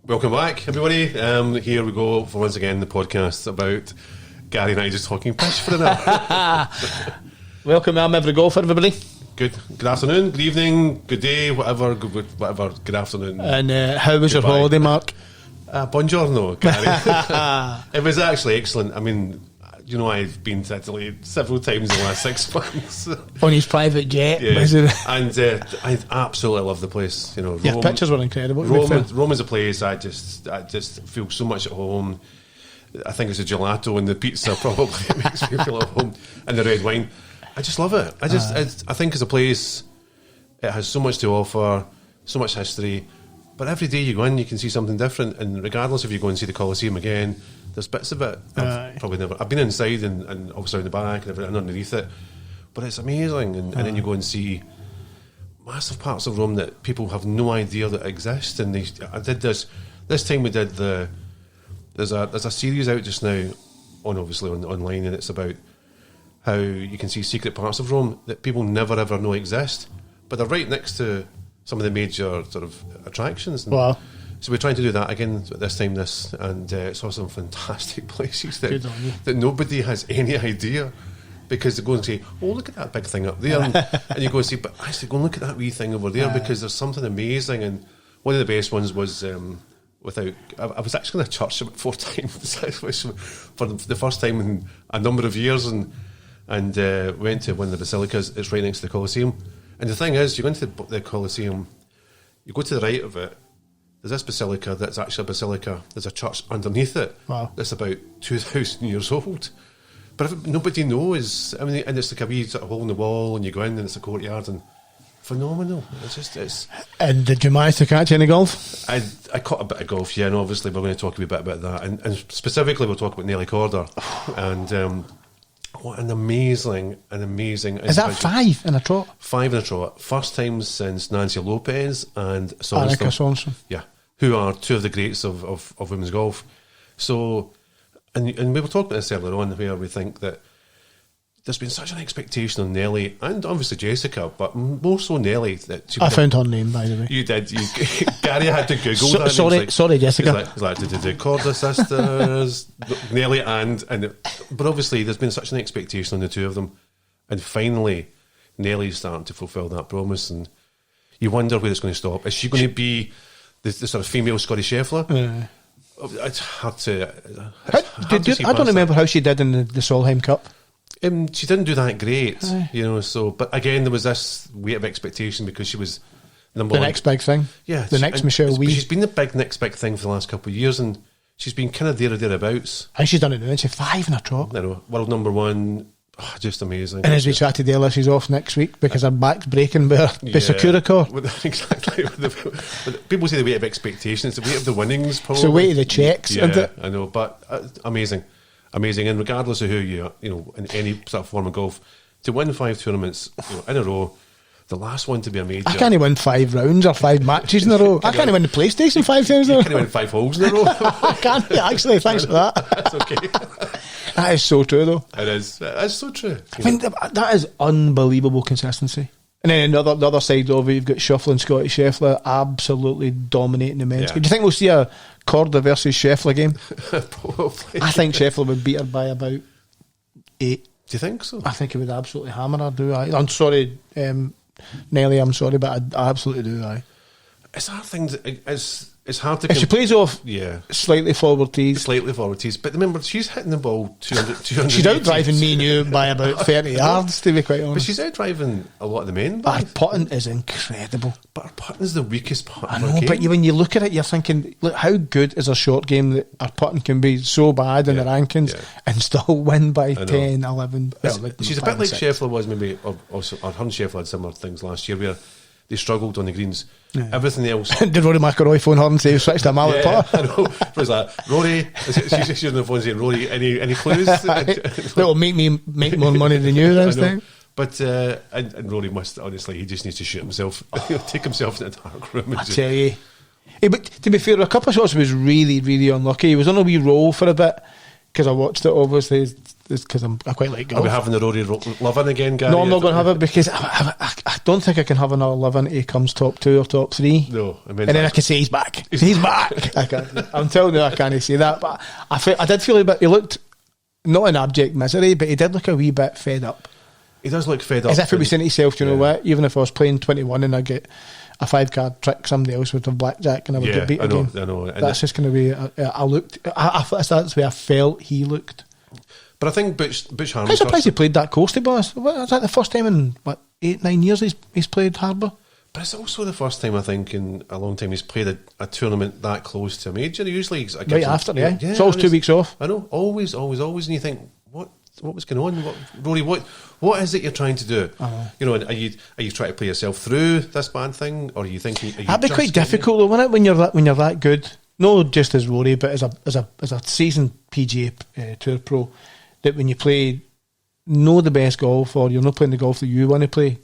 Welcome back, everybody. Here we go for once again the podcast about Gary and I just talking pish for an hour. Welcome to AmEveryGolfer, everybody. Good afternoon, good evening, good day, whatever. Good afternoon. And how was your holiday, Mark? Buongiorno, Gary. It was actually excellent. I mean, you know, I've been to Italy several times in the last 6 months. On his private jet. Yeah. And I absolutely love the place. You know, Your pictures were incredible. Rome is a place I just feel so much at home. I think it's the gelato and the pizza probably makes me feel at home, and the red wine. I just love it. I think it's a place. It has so much to offer, so much history. But every day you go in, you can see something different. And regardless if you go and see the Colosseum again, there's bits of it I've been inside and obviously in the back and everything underneath it. But it's amazing. And then you go and see massive parts of Rome that people have no idea that exist. And I did this time. We did there's a series out just now online, and it's about how you can see secret parts of Rome that people never ever know exist, but they're right next to some of the major sort of attractions. Wow. So we're trying to do that again this time, and saw some fantastic places that nobody has any idea, because they go and say, oh, look at that big thing up there, and you go and say, but actually go and look at that wee thing over there, because there's something amazing. And one of the best ones was I was actually in a church about 4 times for the first time in a number of years, and went to one of the basilicas. It's right next to the Colosseum. And the thing is, you go into the Colosseum, you go to the right of it, there's this basilica that's actually a basilica. There's a church underneath it. Wow. That's about 2,000 years old. But nobody knows. I mean, and it's like a wee sort of hole in the wall, and you go in and it's a courtyard, and phenomenal. It's. And did you manage to catch any golf? I caught a bit of golf, yeah, and obviously we're going to talk a bit about that. And specifically we'll talk about Nelly Corder. And what an amazing. Is that 5 in a trot? 5 in a trot. First time since Nancy Lopez and Annika Sorensen. Yeah, who are 2 of the greats of women's golf. So, and we were talking about this earlier on, where we think that there's been such an expectation on Nelly, and obviously Jessica, but more so Nelly. That I found her name, by the way. You did. Gary had to Google that. Sorry, Jessica. It's like the Corder sisters, Nelly, but obviously there's been such an expectation on the 2 of them, and finally Nelly's starting to fulfil that promise, and you wonder where it's going to stop. Is she going to be the sort of female Scotty Scheffler? It's hard to. I don't remember how she did in the Solheim Cup. She didn't do that great, you know. So, but again, there was this weight of expectation because she was number one. Next big thing, the next Michelle Wee. She's been the next big thing for the last couple of years, and she's been kind of there or thereabouts. And she's done it now. She's 5 in a trot. I know, world number 1, just amazing. And as we chatted earlier, she's off next week because her back's breaking by Sakura. Exactly. People say the weight of expectation. It's the weight of the winnings, probably. It's the weight of the checks, isn't it? I know, but amazing. And regardless of who you are, you know, in any sort of form of golf, to win 5 tournaments in a row, the last one to be a major. I can't win 5 rounds or 5 matches in a row. I can't win the PlayStation 5 times in a row. I can't win 5 holes in a row. I can't, actually, thanks for that. That's okay. That is so true, though. It is. It's so true. I mean, that is unbelievable consistency. And then the other side of it, you've got Scheffler and Scotty Scheffler absolutely dominating the men's game. Do you think we'll see a Corder versus Scheffler game? Probably. I think Scheffler would beat her by about 8. Do you think so? I think he would absolutely hammer her, I'm sorry, Nelly, I'm sorry, but I absolutely do, It's hard things. It's hard to. If she plays off, slightly forward tees. But remember, she's hitting the ball 200. She's out driving me and you by about 30 yards, to be quite honest. But she's out driving a lot of the men. Her putting is incredible. But her putting is the weakest part of her game. But when you look at it, you're thinking, look, how good is her short game that her putting can be so bad in the rankings and still win by 10, 11. She's a bit like Scheffler was, maybe, or her and Scheffler had similar things last year where they struggled on the greens. Everything else. Did Rory McIlroy phone her and say, switch to a mallet putter? I know. Was that Rory? She's on the phone saying, Rory, any clues? That'll make me make more money than you this time. But and Rory must, honestly, he just needs to shoot himself. Take himself in a dark room. I tell you. Hey, but to be fair, a couple of shots was really, really unlucky. He was on a wee roll for a bit because I watched it, obviously, because I quite like golf. Are we having the Rory Lovin again, Gary? No, I'm not going to have it because I don't think I can have another Lovin he comes top 2 or top 3. No, I mean, and then I can say he's back. He's back. I'm telling you, I can't say that. But I did feel a bit. He looked not in abject misery, but he did look a wee bit fed up. He does look fed up. As if he was saying to himself, you know what? Even if I was playing 21 and I get a 5-card trick, somebody else would have blackjack and I would get beat again. I know. That's just going to be. That's the way I felt he looked. But I think Butch Harmon. I'm surprised he played that course, to be honest. Was that the first time in 8-9 years he's played Harbour? But it's also the first time, I think, in a long time he's played a tournament that close to a major. Usually he's right after, yeah. It's always 2 weeks off. I know, always, and you think, what was going on? Rory, what is it you're trying to do? You know, are you trying to play yourself through this bad thing, or are you thinking? That'd be quite difficult, though, wouldn't it, when you're that good? Not just as Rory, but as a seasoned PGA Tour pro. That when you play the best golf, or you're not playing the golf that you want to play,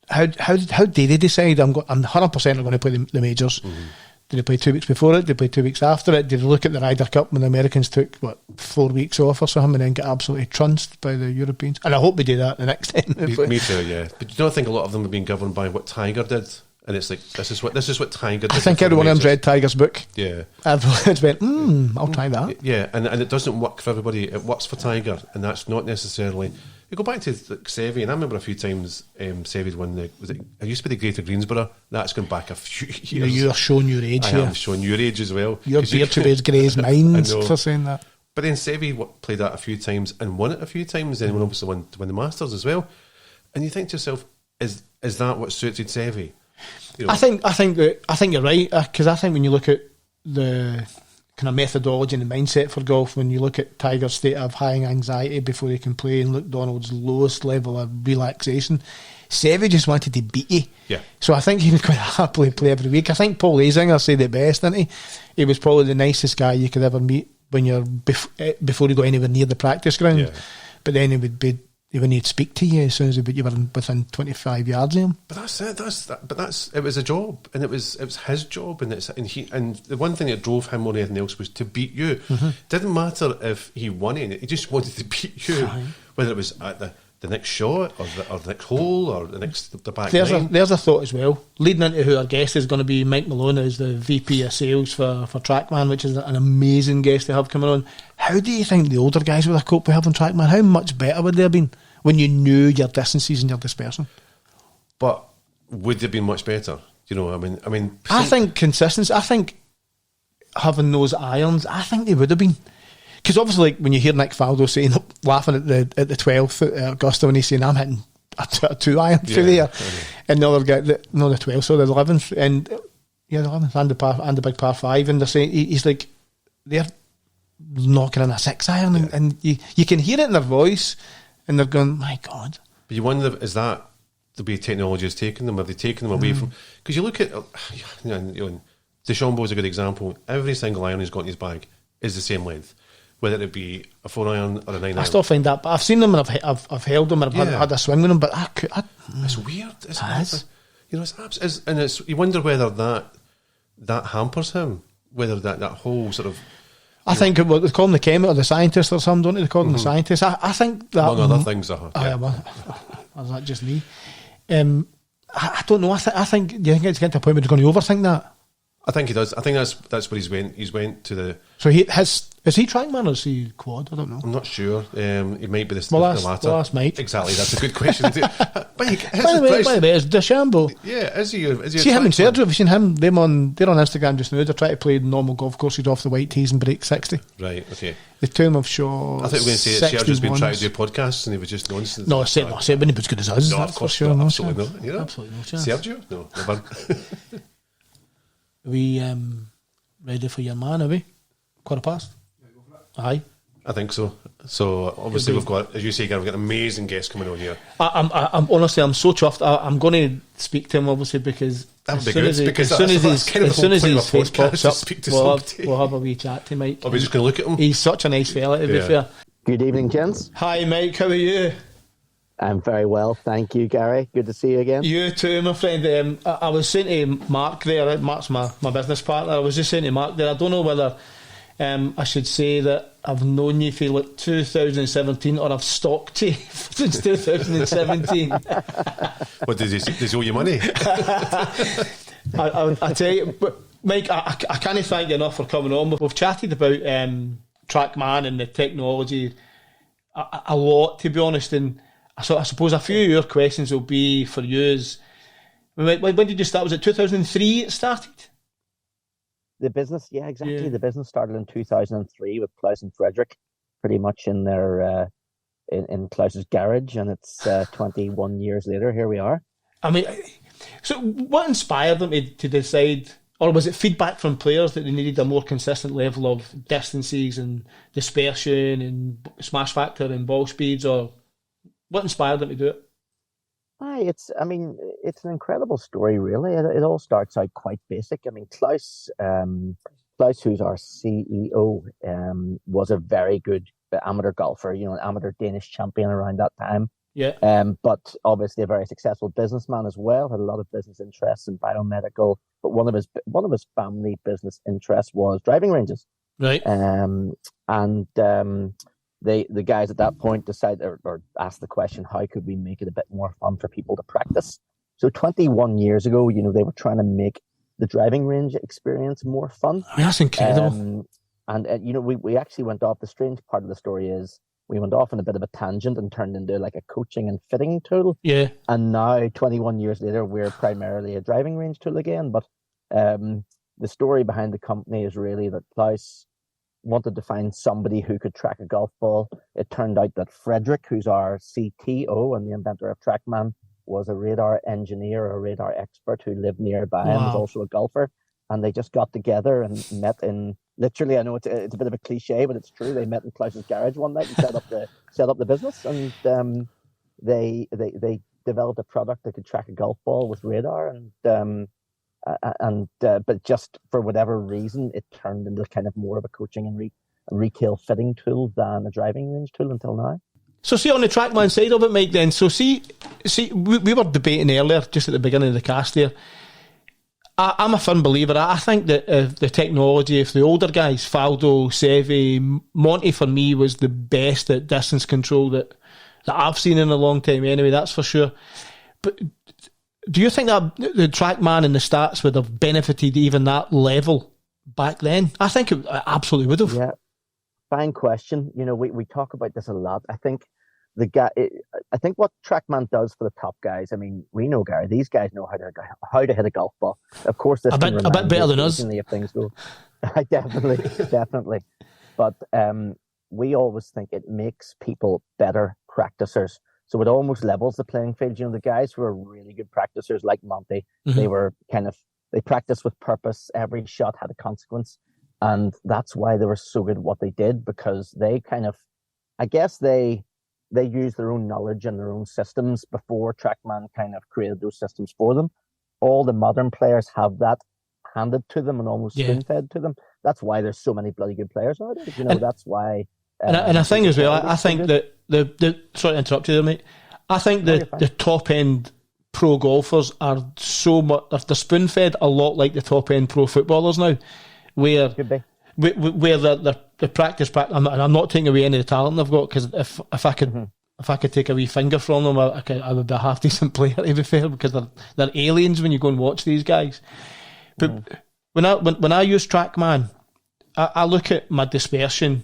how do they decide I'm 100% going to play the majors? Mm-hmm. Did they play 2 weeks before it? Did they play 2 weeks after it? Did they look at the Ryder Cup when the Americans took 4 weeks off or something and then get absolutely trounced by the Europeans? And I hope they do that the next time. Me too, yeah. But you don't think a lot of them have been governed by what Tiger did? And it's like, this is what Tiger did. I think everyone of them read Tiger's book. Yeah. Everyone's went, I'll try that. Yeah, and it doesn't work for everybody. It works for Tiger, and that's not necessarily... You go back to Seve, and I remember a few times Seve's won it used to be the Greater Greensboro. That's gone back a few years. You're showing your age here. I am showing your age as well. Your beard should be as grey as mine for saying that. But then Seve played that a few times and won it a few times, and then obviously won the Masters as well. And you think to yourself, is that what suited Seve? You know, I think you're right, because I think when you look at the kind of methodology and the mindset for golf, when you look at Tiger's state of high anxiety before he can play, and Luke Donald's lowest level of relaxation, Seve just wanted to beat you. Yeah. So I think he would quite happily play every week. I think Paul Azinger said it best, didn't he? He was probably the nicest guy you could ever meet when you're before you go anywhere near the practice ground. Yeah. But then he when he'd speak to you as soon as you were within 25 yards of him. But that's it. It was a job, and it was his job, and the one thing that drove him more than anything else was to beat you. Mm-hmm. Didn't matter if he won it; he just wanted to beat you, whether it was at the next shot or the next hole or the back. There's a thought as well. Leading into who our guest is going to be, Mike Malone, who's the VP of Sales for Trackman, which is an amazing guest to have coming on. How do you think the older guys would have coped with having Trackman? How much better would they have been when you knew your distances and your dispersion? But would they have been much better? You know, I mean, I think consistency. I think having those irons, I think they would have been. Because obviously, like, when you hear Nick Faldo saying, laughing at the 12th at Augusta when he's saying, I'm hitting a 2-iron through there, and the other guy, the 12th, so the 11th, and the 11th and the big par 5, and they're saying he's like, they're knocking in a 6-iron, and you can hear it in their voice, and they're going, my God. But you wonder, is that the way technology has taken them? Have they taken them away from? Because you look at, DeChambeau's a good example. Every single iron he's got in his bag is the same length, whether it be a 4-iron or a 9-iron. I still find that, but I've seen them and I've held them and I've had a swing with them, but it's weird. You wonder whether that hampers him, whether that whole sort of. I think what they call them the chemist or the scientist or something, don't they? They call them the scientist. I think that. Among other things, or is that just me? I don't know. I think. Do you think it's getting to a point where he's going to overthink that? I think he does. I think that's where he's went. He's went to the. So is he Trackman or is he quad? I don't know. I'm not sure. He might be the latter. Well, that's Mike. Exactly. That's a good question. Mike, by the way, is DeChambeau? Yeah, is he? See him and Sergio. Have you seen him? They're on Instagram just now. They're trying to play normal golf courses off the white tees and break 60. Right. Okay. The two of them have shot. I thought we were going to say that Sergio's been trying to do podcasts and he was just nonsense. No, I said when he was as good as us. No, of course sure, not. Absolutely not. You know? Absolutely no chance. Sergio? No, never. Are we ready for your man, are we? 15:15? Aye. I think so. So obviously we've got, as you say, we've got an amazing guest coming on here. I'm honestly, I'm so chuffed. I'm going to speak to him obviously because as soon as his face pops up, we'll have a wee chat to Mike. Are we just going to look at him? He's such a nice fella, to be fair. Good evening, gents. Hi, Mike. How are you? I'm very well, thank you, Gary. Good to see you again. You too, my friend. I was saying to Mark there, Mark's my business partner, I was just saying to Mark there, I don't know whether I should say that I've known you for like 2017, or I've stalked you since 2017. What does he owe you money? I tell you, but Mike, I can't thank you enough for coming on. We've chatted about Trackman and the technology a lot, to be honest. And so I suppose a few of your questions will be for you is, when did you start? Was it 2003 it started? The business, yeah, exactly. Yeah. The business started in 2003 with Klaus and Frederick, pretty much in their in Klaus's garage, and it's 21 years later. Here we are. I mean, so what inspired them to decide, or was it feedback from players that they needed a more consistent level of distances and dispersion and smash factor and ball speeds, or what inspired them to do it? It's an incredible story, really. It all starts out quite basic. I mean, Klaus, who's our CEO, was a very good amateur golfer, an amateur Danish champion around that time. Yeah. But obviously a very successful businessman as well. Had a lot of business interests in biomedical, but one of his family business interests was driving ranges. Right. The guys at that point decided or asked the question, how could we make it a bit more fun for people to practice? So 21 years ago, they were trying to make the driving range experience more fun. I mean, that's incredible. We actually went off. The strange part of the story is we went off on a bit of a tangent and turned into like a coaching and fitting tool. Yeah. And now, 21 years later, we're primarily a driving range tool again. But the story behind the company is really that Klaus wanted to find somebody who could track a golf ball. It turned out that Frederick, who's our CTO and the inventor of Trackman, was a radar engineer, a radar expert who lived nearby and was also a golfer. And they just got together and met in, literally, I know it's a bit of a cliche, but it's true. They met in Klaus's garage one night and set up the business. And they developed a product that could track a golf ball with radar. But just for whatever reason, it turned into kind of more of a coaching and retail fitting tool than a driving range tool until now. So see, on the Trackman side of it, Mike, then, so see, we were debating earlier, just at the beginning of the cast there. I'm a firm believer. I think that the technology, if the older guys, Faldo, Seve, Monty for me was the best at distance control that I've seen in a long time anyway, that's for sure. But do you think that the Trackman and the stats would have benefited even that level back then? I think it absolutely would have. Yeah, fine question. We talk about this a lot. I think what Trackman does for the top guys. I mean, we know, Gary, these guys know how to hit a golf ball. Of course, this a bit better than us. If things go, definitely. But we always think it makes people better practicers. So it almost levels the playing field. The guys who are really good practicers, like Monty, mm-hmm. they practiced with purpose. Every shot had a consequence. And that's why they were so good at what they did, because they used their own knowledge and their own systems before Trackman kind of created those systems for them. All the modern players have that handed to them and almost spoon-fed to them. That's why there's so many bloody good players nowadays. That's why... And I think as well, I think that the sorry to interrupt you there, mate. I think that the top end pro golfers are so much, they're spoon fed a lot like the top end pro footballers now, where the practice. I'm not taking away any of the talent they've got, because if I could. Mm-hmm. If I could take a wee finger from them, I would be a half decent player, to be fair, because they're aliens when you go and watch these guys. But when I use Trackman, I look at my dispersion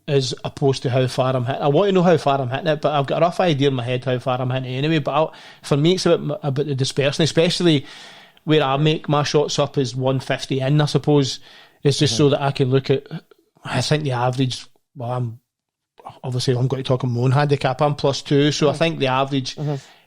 as opposed to how far I'm hitting. I want to know how far I'm hitting it, but I've got a rough idea in my head how far I'm hitting it anyway. But for me, it's about the dispersion, especially where I make my shots up is 150 in, I suppose. It's just so that I can look at, I think the average, I'm going to talk on my own handicap, I'm +2, so I think the average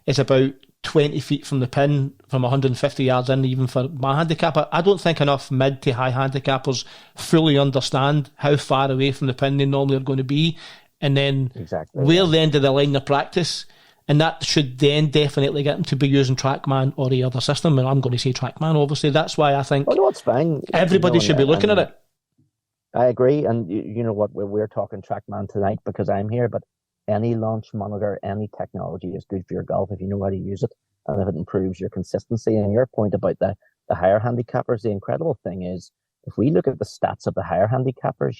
is about 20 feet from the pin, from 150 yards in, even for my handicap. I don't think enough mid to high handicappers fully understand how far away from the pin they normally are going to be, and then where the end of the line of practice, and that should then definitely get them to be using Trackman or the other system. And I'm going to say Trackman, obviously. That's why I think it's fine. Everybody should be looking at it. I agree, and you know what, we're talking Trackman tonight because I'm here, but any launch monitor, any technology is good for your golf if you know how to use it and if it improves your consistency. And your point about the higher handicappers, the incredible thing is, if we look at the stats of the higher handicappers,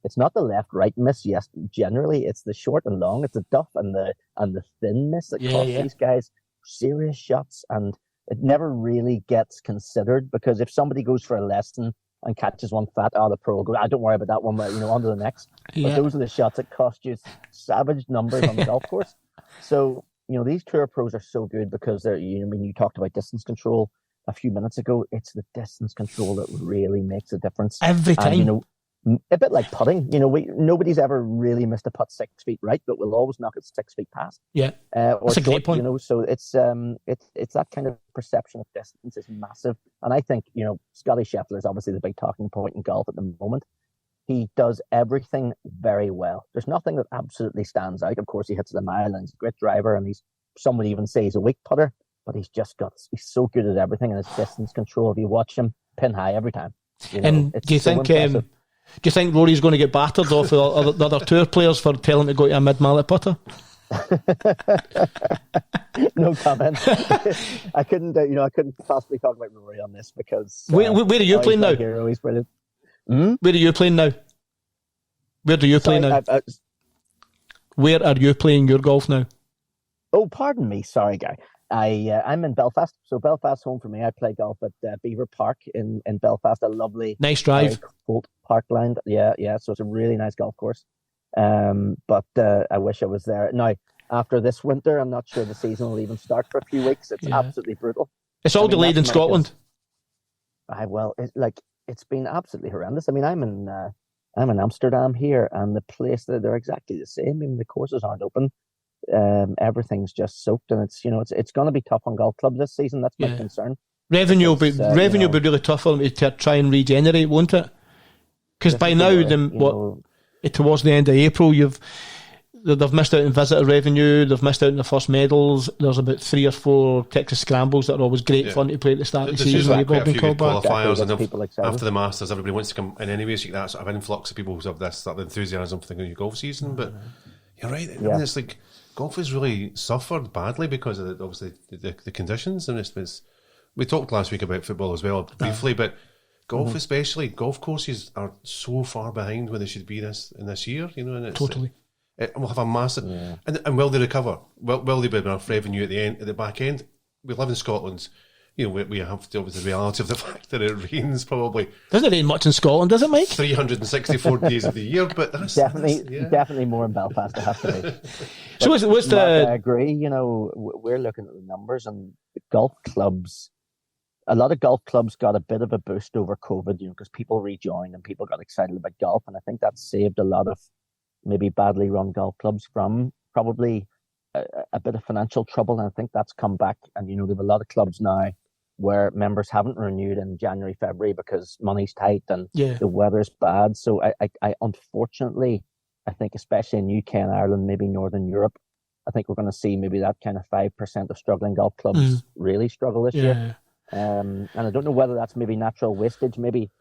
it's not the left-right miss. Yes, generally it's the short and long. It's the duff and the thin miss that cost these guys serious shots, and it never really gets considered, because if somebody goes for a lesson and catches one fat, the pro will go, don't worry about that one, but on to the next. But those are the shots that cost you savage numbers on the golf course. So, these tour pros are so good because they're, when you talked about distance control a few minutes ago, it's the distance control that really makes a difference. Every time. And, a bit like putting, nobody's ever really missed a putt 6 feet right, but we'll always knock it 6 feet past. Yeah, that's a great point. So it's that kind of perception of distance is massive, and I think Scotty Scheffler is obviously the big talking point in golf at the moment. He does everything very well. There's nothing that absolutely stands out. Of course, he hits the mile and he's a great driver, and some would even say he's a weak putter, but he's so good at everything, and his distance control. If you watch him, pin high every time. And do you think Rory's going to get battered off the other tour players for telling him to go to a mid-mallet putter? No comment. I couldn't possibly talk about Rory on this because where are you playing now? Hero, he's brilliant. Where are you playing now? Where do you play now? Where are you playing your golf now? Oh, pardon me. Sorry, Guy. I'm in Belfast, so Belfast home for me. I play golf at Beaver Park in Belfast, a lovely, nice drive, cold parkland. Yeah. So it's a really nice golf course. But I wish I was there. Now, after this winter, I'm not sure the season will even start for a few weeks. It's absolutely brutal. It's all delayed in Scotland. It's been absolutely horrendous. I mean, I'm in Amsterdam here, and the place they're exactly the same. I mean, the courses aren't open. Everything's just soaked, and it's going to be tough on golf clubs this season. That's my concern. Revenue will be really tough for them to try and regenerate, won't it? Because by now, towards the end of April, they've missed out in visitor revenue. They've missed out in the first medals. There's about 3 or 4 Texas Scrambles that are always great fun to play at the start of the season. They've got a few good qualifiers, and after the Masters, everybody wants to come in anyway. So you get that sort of influx of people who have this sort of enthusiasm for the new golf season. But you're right. I mean, it's like golf has really suffered badly because of obviously the conditions, and we talked last week about football as well briefly, but golf especially, golf courses are so far behind where they should be this year, and it's totally. And we'll have a massive, and will they recover? Will they be enough revenue at the back end? We live in Scotland. We have to deal with the reality of the fact that it rains probably. Doesn't rain much in Scotland, does it, Mike? 364 days of the year, but that's definitely more in Belfast. It has to be. So what's the? I agree. We're looking at the numbers, and the golf clubs. A lot of golf clubs got a bit of a boost over COVID, because people rejoined and people got excited about golf, and I think that saved a lot of maybe badly run golf clubs from probably a bit of financial trouble, and I think that's come back. And they have a lot of clubs now where members haven't renewed in January, February because money's tight and the weather's bad. So I unfortunately, I think especially in UK and Ireland, maybe Northern Europe, I think we're going to see maybe that kind of 5% of struggling golf clubs really struggle this year. And I don't know whether that's maybe natural wastage. Maybe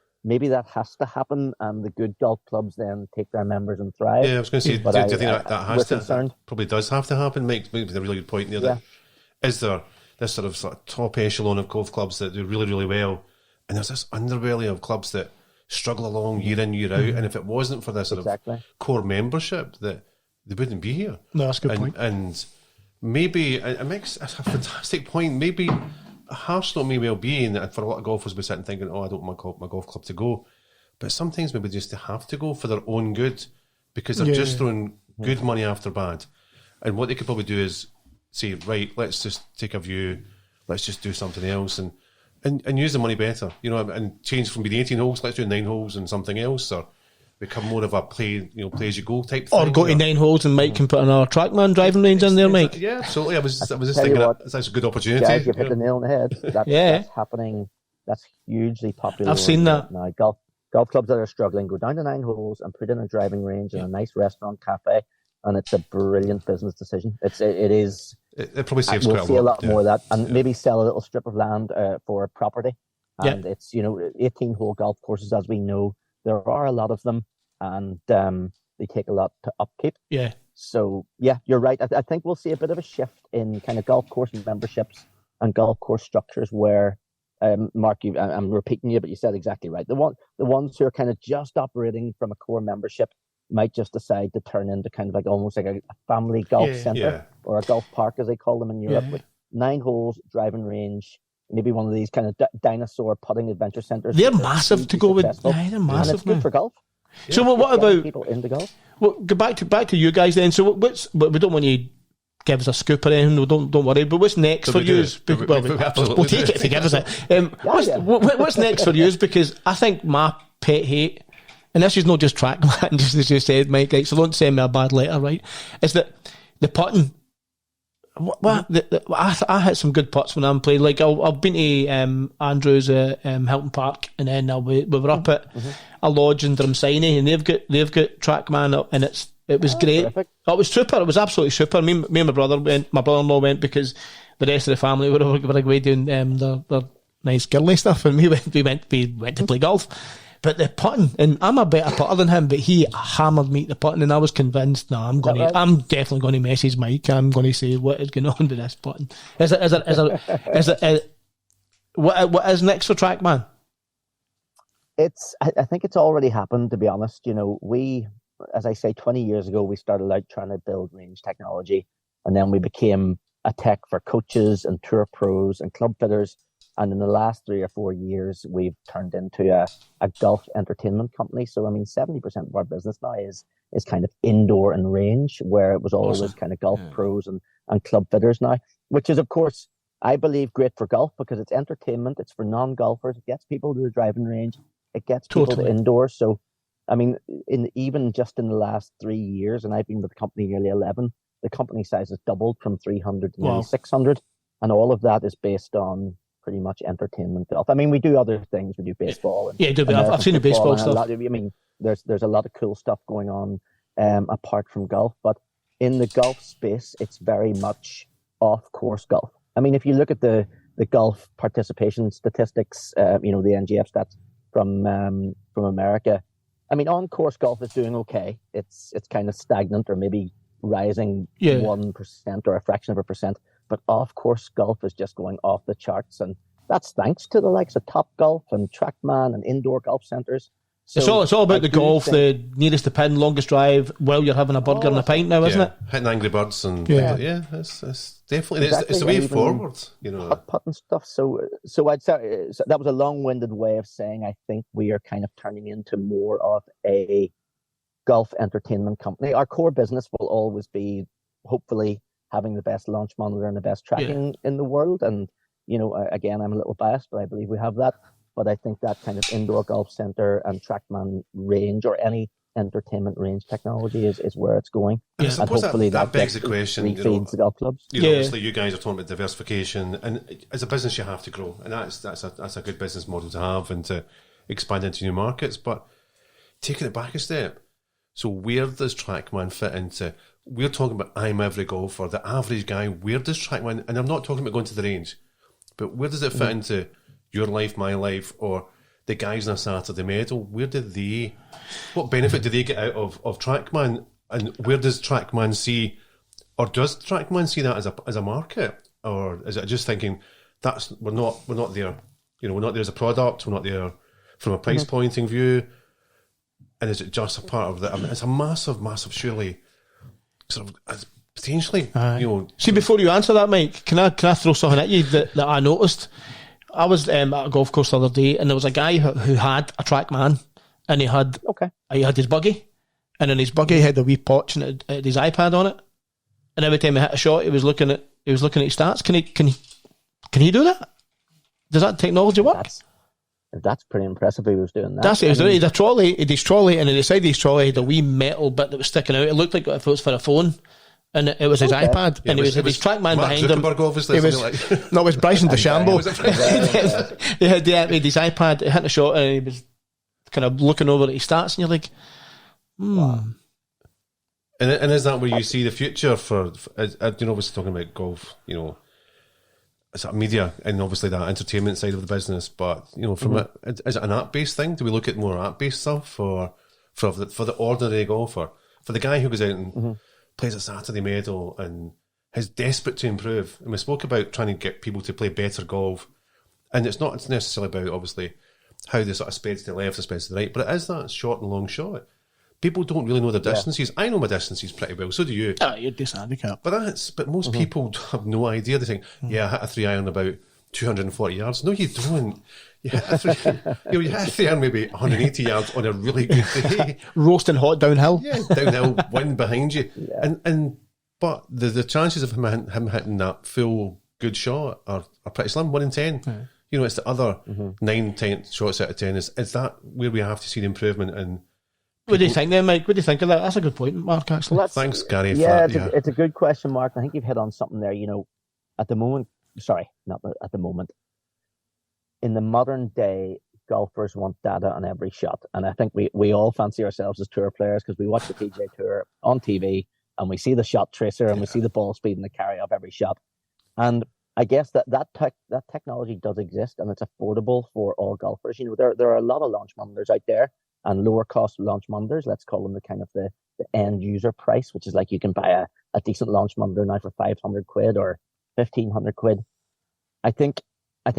that has to happen, and the good golf clubs then take their members and thrive. Yeah, I was going to say, do you think that has to? That probably does have to happen. Mike makes a really good point there. Is there this sort of top echelon of golf clubs that do really, really well, and there's this underbelly of clubs that struggle along year in, year out, and if it wasn't for this sort of core membership, that they wouldn't be here. No, that's a good point. And maybe it makes a fantastic point. Maybe Hearthstone may well be, and for a lot of golfers be sitting thinking, I don't want my golf club to go, but sometimes maybe just they have to go for their own good, because they're just throwing good money after bad. And what they could probably do is say, right, let's just take a view, let's just do something else and use the money better, and change from being 18 holes, let's do 9 holes and something else, or become more of a play as you go type thing. Or go to 9 holes and Mike can put another Trackman driving range in there, Mike. Yeah, absolutely. I was just thinking that's a good opportunity. Yeah, you've hit the nail on the head. That's happening. That's hugely popular. I've seen that. Now, golf clubs that are struggling go down to 9 holes and put in a driving range and a nice restaurant cafe, and it's a brilliant business decision. It is. It probably saves quite a lot. We'll see a lot more of that, and maybe sell a little strip of land for property. And it's 18-hole golf courses, as we know. There are a lot of them, and they take a lot to upkeep. Yeah. So, you're right. I think we'll see a bit of a shift in kind of golf course memberships and golf course structures where Mark, I'm repeating you, but you said exactly right. The ones who are kind of just operating from a core membership might just decide to turn into kind of like almost like a family golf center or a golf park, as they call them in Europe, with 9 holes, driving range, maybe one of these kind of dinosaur putting adventure centers. They're massive to go with. They're massive. And it's good for golf. So what about people into golf? Well, go back to you guys then. So we don't want you to give us a scoop or anything. Don't worry. But what's next for you? We'll take it if you give us it. What's next for you? Because I think my pet hate, and this is not just Trackman, just as you said, Mike. Right, so don't send me a bad letter. Right, is that the putting? I hit some good putts when I'm playing. Like I've been to Andrews at Hilton Park, and then we were up at a lodge in Drumsiny, and they've got Trackman up, and it was great. Terrific. Oh, it was super. It was absolutely super. Me and my brother-in-law went because the rest of the family were away doing their nice girly stuff, and we went to play golf. But the putting, and I'm a better putter than him, but he hammered me at the putting, and I was convinced, I'm definitely going to message Mike. I'm going to say, what is going on with this putting? What is next for Trackman? I think it's already happened, to be honest. You know, we, as I say, 20 years ago, we started out trying to build range technology, and then we became a tech for coaches and tour pros and club fitters. And in the last 3 or 4 years, we've turned into a golf entertainment company. So, I mean, 70% of our business now is kind of indoor and range, where it was always kind of golf pros and club fitters now, which is, of course, I believe great for golf because it's entertainment. It's for non-golfers. It gets people to the driving range. It gets people to indoors. So, I mean, even just in the last 3 years, and I've been with the company nearly 11, the company size has doubled from 300 to nearly 600. And all of that is based on pretty much entertainment golf. I mean, we do other things. We do baseball. I've seen the baseball stuff. I mean, there's a lot of cool stuff going on apart from golf. But in the golf space, it's very much off-course golf. I mean, if you look at the golf participation statistics, the NGF stats from America, I mean, on-course golf is doing okay. It's kind of stagnant or maybe rising 1% or a fraction of a percent. But off-course golf is just going off the charts, and that's thanks to the likes of Top Golf and Trackman and indoor golf centres. So it's all about the golf, the nearest to pin, longest drive, while you're having a burger and a pint now, isn't it? Hitting Angry Birds and it's definitely it's the way forward. You know, putt and stuff. So I'd say that was a long-winded way of saying I think we are kind of turning into more of a golf entertainment company. Our core business will always be, hopefully, having the best launch monitor and the best tracking in the world. And, again, I'm a little biased, but I believe we have that. But I think that kind of indoor golf center and Trackman range or any entertainment range technology is where it's going. And I suppose hopefully that begs the question, feeds the golf clubs. Obviously you guys are talking about diversification, and as a business you have to grow, and that's a good business model to have and to expand into new markets. But taking it back a step, so where does Trackman fit into? We're talking about AmEveryGolfer, the average guy. Where does Trackman, and I'm not talking about going to the range, but where does it fit into your life, my life, or the guys on a Saturday medal? What benefit do they get out of Trackman, and where does Trackman see, or does Trackman see that as a market, or is it just thinking we're not there, we're not there as a product, we're not there from a price pointing view, and is it just a part of that? I mean, it's a massive, surely, sort of potentially. See, before you answer that, Mike, can I throw something at you that I noticed? I was at a golf course the other day, and there was a guy who had a Trackman, and he had his buggy, and in his buggy he had a wee potch and it had his iPad on it, and every time he hit a shot, he was looking at his stats. Can he do that? Does that technology work? That's pretty impressive. He was doing that. That's it. He had a trolley, his trolley, and on the side of his trolley he had a wee metal bit that was sticking out. It looked like if it was for a phone. And it was his iPad, and it was his Trackman behind him. Obviously, it was Bryson DeChambeau. He had his iPad, he hit a shot, and he was kind of looking over at his stats, and you're like, Wow. And is that where you see the future for? Obviously talking about golf, it's a media and obviously that entertainment side of the business, but from is it an app-based thing? Do we look at more app-based stuff for the ordinary golfer, for the guy who goes out and plays a Saturday medal and is desperate to improve? And we spoke about trying to get people to play better golf And it's not necessarily about, obviously, how the sort of spades to the left, the spades to the right, but it is that short and long shot. People don't really know the distances. I know my distances pretty well, so do you. You're decent handicap. But most people have no idea. They think, I hit a 3-iron about 240 yards. No, you don't. You hit a 3-iron maybe 180 yards on a really good day. Roasting hot downhill. Yeah, downhill, wind behind you. Yeah. But the chances of him hitting that full good shot are pretty slim, 1 in 10. Yeah. You know, it's the other 9, 10 shots out of 10. Is that where we have to see the improvement in? What do you think then, Mike? What do you think of that? That's a good point, Mark, actually. Well, thanks, Gary. It's a good question, Mark. I think you've hit on something there. You know, at the moment, in the modern day, golfers want data on every shot. And I think we all fancy ourselves as tour players because we watch the PGA Tour on TV and we see the shot tracer and we see the ball speed and the carry of every shot. And I guess that technology does exist and it's affordable for all golfers. You know, there are a lot of launch monitors out there and lower cost launch monitors. Let's call them the end user price, which is like you can buy a decent launch monitor now for 500 quid or 1,500 quid. I think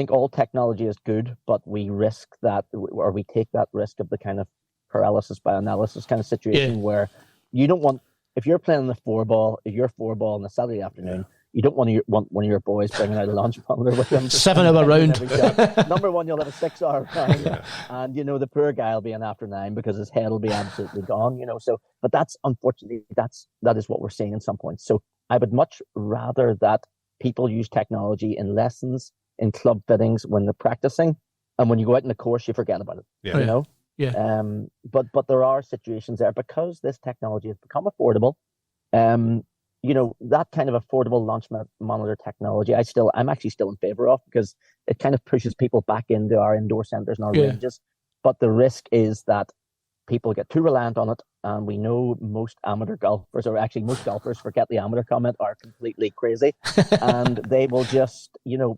all technology is good, but we risk that, or we take that risk of the kind of paralysis by analysis kind of situation where you don't want, if you're playing the 4-ball on a Saturday afternoon, you don't want one of your boys bringing out a launch monitor with them. 7-hour round. Number one, you'll have a 6-hour round, and you know the poor guy will be in after 9 because his head will be absolutely gone. You know, so but that's unfortunately that is what we're seeing in some points. So I would much rather that people use technology in lessons, in club fittings when they're practicing, and when you go out in the course, you forget about it. Yeah. You know. Yeah. But there are situations there because this technology has become affordable. You know, that kind of affordable launch monitor technology, I'm actually still in favor of because it kind of pushes people back into our indoor centers and our ranges. But the risk is that people get too reliant on it. And we know most amateur golfers, or actually most golfers, forget the amateur comment, are completely crazy. And they will just, you know,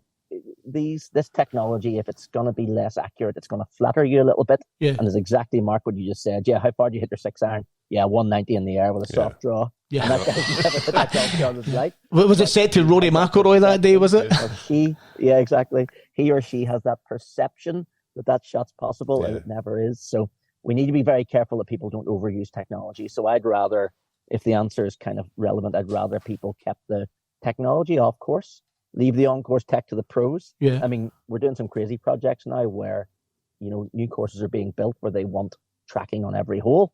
this technology, if it's going to be less accurate, it's going to flatter you a little bit. Yeah. And it's exactly, Mark, what you just said. Yeah, how far do you hit your 6-iron? Yeah, 190 in the air with a soft draw. Yeah. And that guy's never hit that golf shot in his life. Was it said to Rory McIlroy that day, was it? Yeah, exactly. He or she has that perception that shot's possible, and it never is. So we need to be very careful that people don't overuse technology. So I'd rather, if the answer is kind of relevant, I'd rather people kept the technology off course, leave the on-course tech to the pros. Yeah. I mean, we're doing some crazy projects now where, you know, new courses are being built where they want tracking on every hole.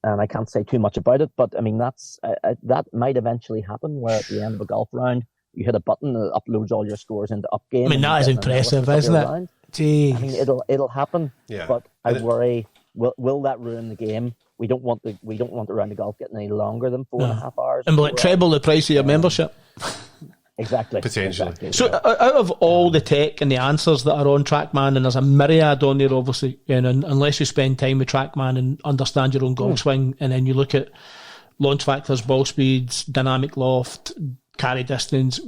And I can't say too much about it, but I mean, that might eventually happen where at the end of a golf round, you hit a button that uploads all your scores into UpGame. I mean, that is impressive, isn't it? Jeez. I mean, it'll happen, but I worry, will that ruin the game? We don't want the round of golf getting any longer than 4.5 hours. And will it treble the price of your membership? Exactly. Potentially. Exactly. So out of all the tech and the answers that are on TrackMan, and there's a myriad on there, obviously, and unless you spend time with TrackMan and understand your own golf swing, and then you look at launch factors, ball speeds, dynamic loft, carry distance,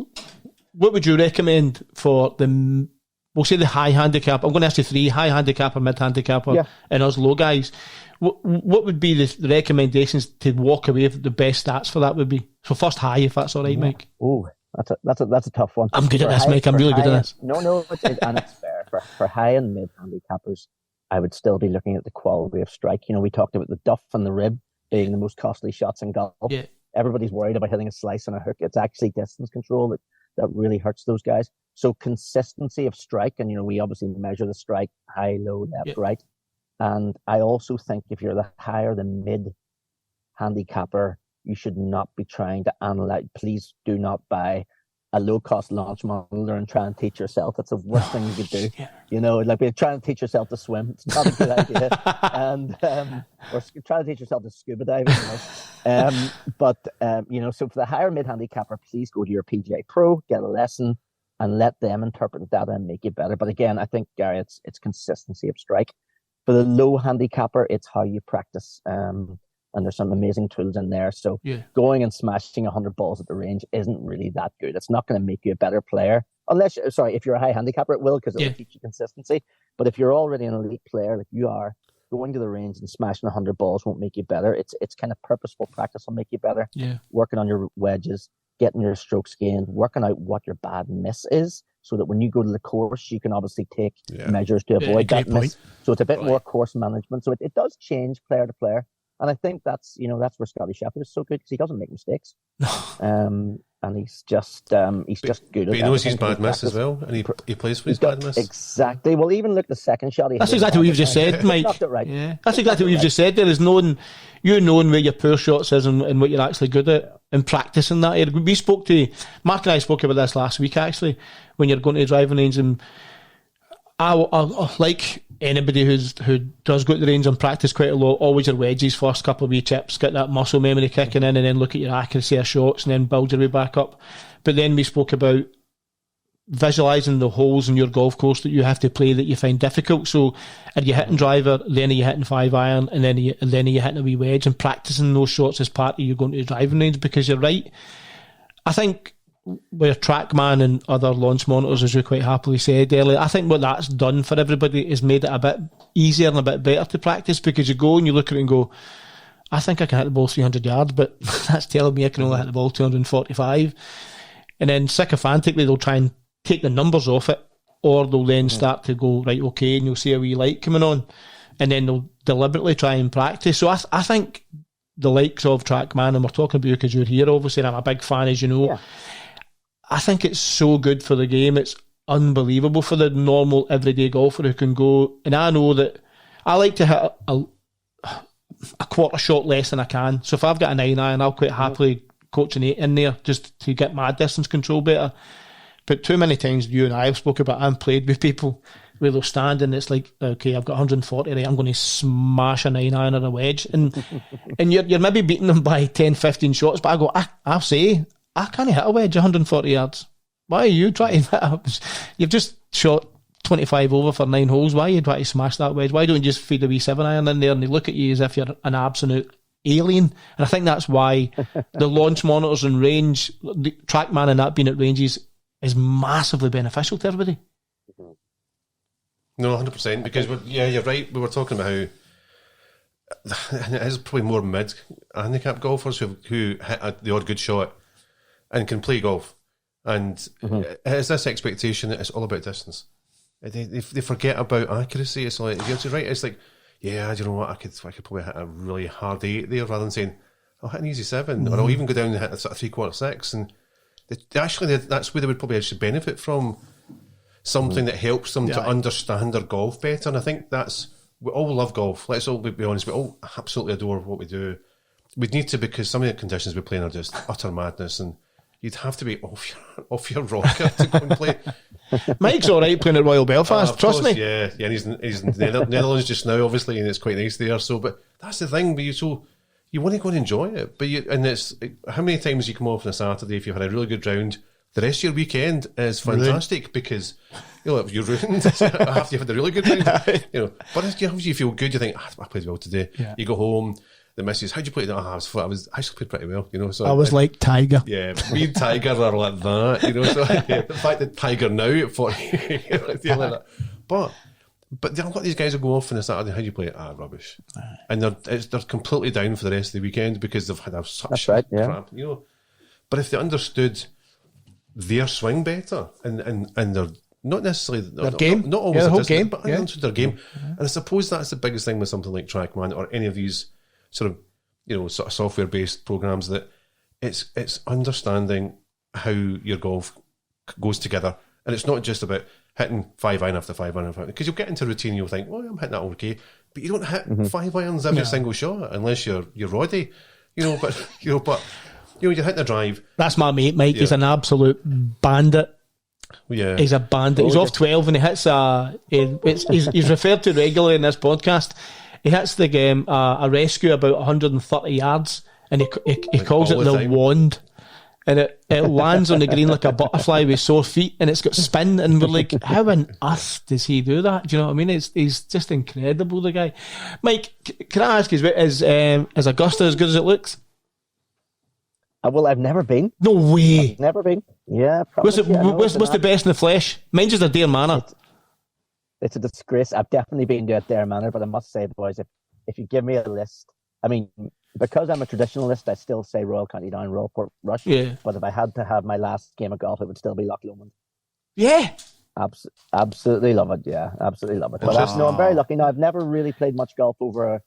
what would you recommend for the, we'll say the high handicap? I'm going to ask you 3, high handicapper, mid handicapper, and us low guys. What would be the recommendations to walk away with the best stats for that would be? So first high, if that's all right, Mike. Oh, that's a tough one. I'm good at this, Mike. I'm really good at this. No, and it's fair. For high and mid handicappers, I would still be looking at the quality of strike. You know, we talked about the duff and the rib being the most costly shots in golf. Yeah. Everybody's worried about hitting a slice and a hook. It's actually distance control that really hurts those guys. So consistency of strike, and you know, we obviously measure the strike high, low, left, right. And I also think if you're the higher the mid handicapper, you should not be trying to analyze. Please do not buy a low-cost launch monitor and try and teach yourself. That's the worst thing you could do. You know, like trying to teach yourself to swim. It's not a good idea. And or trying to teach yourself to scuba diving. You know, so for the higher mid handicapper, please go to your PGA Pro, get a lesson, and let them interpret data and make you better. But again, I think, Gary, it's consistency of strike. For the low handicapper, it's how you practice. And there's some amazing tools in there. So going and smashing 100 balls at the range isn't really that good. It's not going to make you a better player. If you're a high handicapper, it will, because it will teach you consistency. But if you're already an elite player, like you are, going to the range and smashing 100 balls won't make you better. It's kind of purposeful practice will make you better. Yeah. Working on your wedges, getting your strokes gained, working out what your bad miss is. so that when you go to the course, you can obviously take measures to avoid that miss. So it's a bit more course management. So it does change player to player. And I think that's where Scotty Shepard is so good, because he doesn't make mistakes. And he's just good. But he knows he's bad miss as well, and he plays for his bad miss. Exactly. Well, even look, the second shot. That's exactly what you've just said, Mike. Right. Yeah, that's exactly what you've just said. There is knowing where your poor shots is and what you're actually good at, and practicing that. Mark and I spoke about this last week, actually, when you're going to the driving range, and I like anybody who does go to the range and practice quite a lot, always your wedges first, couple of wee chips, get that muscle memory kicking in, and then look at your accuracy of shots and then build your way back up. But then we spoke about visualising the holes in your golf course that you have to play that you find difficult. So are you hitting driver, then are you hitting 5-iron, and then are you hitting a wee wedge, and practicing those shots as part of you going to the driving range? Because you're right, I think where Trackman and other launch monitors, as you quite happily said earlier, I think what that's done for everybody is made it a bit easier and a bit better to practice, because you go and you look at it and go, I think I can hit the ball 300 yards, but that's telling me I can only hit the ball 245. And then sycophantically they'll try and take the numbers off it, or they'll then start to go, right, okay, and you'll see a wee light coming on, and then they'll deliberately try and practice. So I think the likes of Trackman, and we're talking about you because you're here, obviously, and I'm a big fan, as you know. Yeah. I think it's so good for the game. It's unbelievable for the normal everyday golfer who can go. And I know that I like to hit a quarter shot less than I can. So if I've got a 9-iron, I'll quite happily coach an 8 in there just to get my distance control better. But too many times you and I have spoken about, and played with people where they'll stand and it's like, okay, I've got 140, right, I'm going to smash a 9-iron or a wedge. And you're maybe beating them by 10, 15 shots, but I go, I'll say, I can't hit a wedge 140 yards. Why are you trying to You've just shot 25 over for 9 holes. Why are you trying to smash that wedge? Why don't you just feed a wee 7-iron in there and they look at you as if you're an absolute alien? And I think that's why the launch monitors and range, the Trackman and that being at ranges is massively beneficial to everybody. No, 100%, because you're right. We were talking about how it is probably more mid-handicap golfers who hit the odd good shot and can play golf, and it's this expectation that it's all about distance. They forget about accuracy. It's like, you're right. It's like, yeah, do you know what? I could probably hit a really hard 8 there, rather than saying I'll hit an easy 7, or I'll even go down and hit a sort of 3/4 6. And that's where they would probably actually benefit from something that helps them to understand their golf better. And I think we all love golf. Let's all be honest. We all absolutely adore what we do. We'd need to, because some of the conditions we play in are just utter madness, and you'd have to be off your rocker to go and play. Mike's all right playing at Royal Belfast, trust me. Yeah, and he's in the Netherlands just now, obviously, and it's quite nice there. So, but that's the thing, but you want to go and enjoy it. But it's how many times you come off on a Saturday if you've had a really good round. The rest of your weekend is fantastic because if you're ruined after you've had a really good round. But if you feel good, you think, I played well today. Yeah. You go home. The missus, how'd you play? I actually played pretty well, So I was like Tiger. Yeah, me and Tiger are like that, So the fact that Tiger now at 40, like that. But a lot of these guys will go off on a Saturday. How do you play it? Rubbish. And they're completely down for the rest of the weekend because they've had such crap, But if they understood their swing better and they're not necessarily their game, not always the whole game, but understood their game. And I suppose that's the biggest thing with something like Trackman or any of these sort of software-based programs, that it's understanding how your golf goes together, and it's not just about hitting 5-iron after 5-iron, because you'll get into routine, you'll think, well, I'm hitting that okay, but you don't hit 5-irons every single shot unless you're Roddy, but you're hitting a drive. That's my mate, Mike. He's an absolute bandit. Yeah, he's a bandit. He's off 12 and he hits he's referred to regularly in this podcast. He hits the game a rescue about 130 yards, and he calls it the wand, and it lands on the green like a butterfly with sore feet, and it's got spin, and we're like, how on earth does he do that? Do you know what I mean? He's just incredible, the guy. Mike, can I ask you, is Augusta as good as it looks? Well, I've never been. No way. I've never been. Yeah. What's the best in the flesh? Mine's just a Deer Manor. It's a disgrace. I've definitely been to a Dare Manor, but I must say, boys, if you give me a list, I mean, because I'm a traditionalist, I still say Royal County Down, Royal Port Rush. Yeah. But if I had to have my last game of golf, it would still be Loch Lomond. Yeah. Absolutely love it. Yeah, absolutely love it. But I'm very lucky. Now, I've never really played much golf over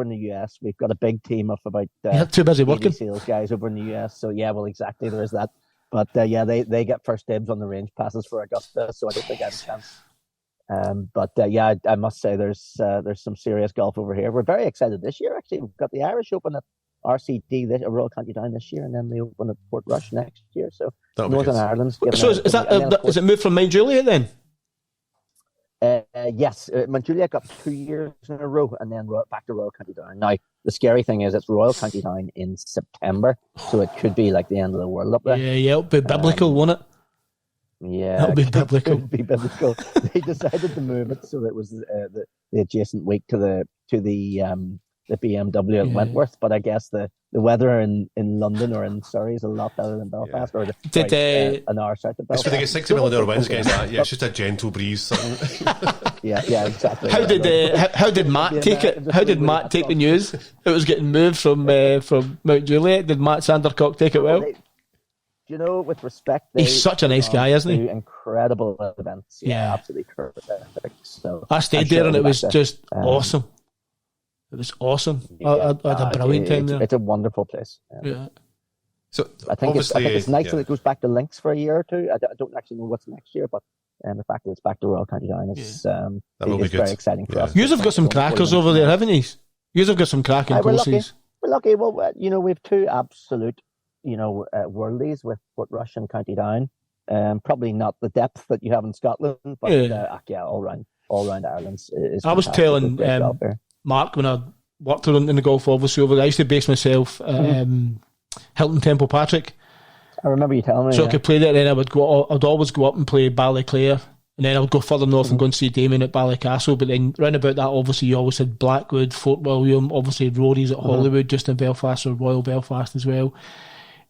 in the US. We've got a big team of about You're too busy working. sales guys over in the US. So yeah, well, exactly. There is that. But yeah, they get first dibs on the range passes for Augusta, so I don't think I have a chance. But yeah, I must say there's some serious golf over here. We're very excited this year. Actually, we've got the Irish Open at RCD, Royal County Down this year, and then they open at Port Rush next year. So Northern Ireland's. So is it moved from Mount Juliet then? Yes, Mount Juliet got 2 years in a row, and then back to Royal County Down. Now the scary thing is it's Royal County Down in September, so it could be like the end of the world up there. Yeah, it'll be biblical, won't it? Yeah, that'll be biblical. It'll be biblical. They decided to move it so that it was the adjacent week to the BMW at Wentworth, but I guess the weather in London or in Surrey is a lot better than Belfast, or an hour south of Belfast. It's when they get 60 mile an hour winds, guys. Yeah, it's just a gentle breeze. yeah, exactly. How did Matt take it? How did Matt take the news? It was getting moved from Mount Juliet. Did Matt Sandercock take it well? You know, with respect, he's such a nice guy, isn't he? Incredible events. Yeah, absolutely perfect. So I stayed there and it was just awesome. It was awesome. I had a brilliant time there. It's a wonderful place. Yeah. So I think it's nice that it goes back to links for a year or two. I don't actually know what's next year, but the fact that it's back to Royal County Down is very exciting for us. You have got some crackers over there, haven't you? You have got some cracking courses. We're lucky. Well, we have two absolute, worldies with Port Rush and County Down. Probably not the depth that you have in Scotland, but all round Ireland is. I was telling Mark when I worked around in the golf office over there, I used to base myself at Hilton Temple Patrick. I remember you telling me. So I could play there, and then I'd always go up and play Ballyclare, and then I would go further north and go and see Damien at Ballycastle. But then round about that, obviously you always had Blackwood, Fort William, obviously Rory's at Hollywood, just in Belfast, or Royal Belfast as well.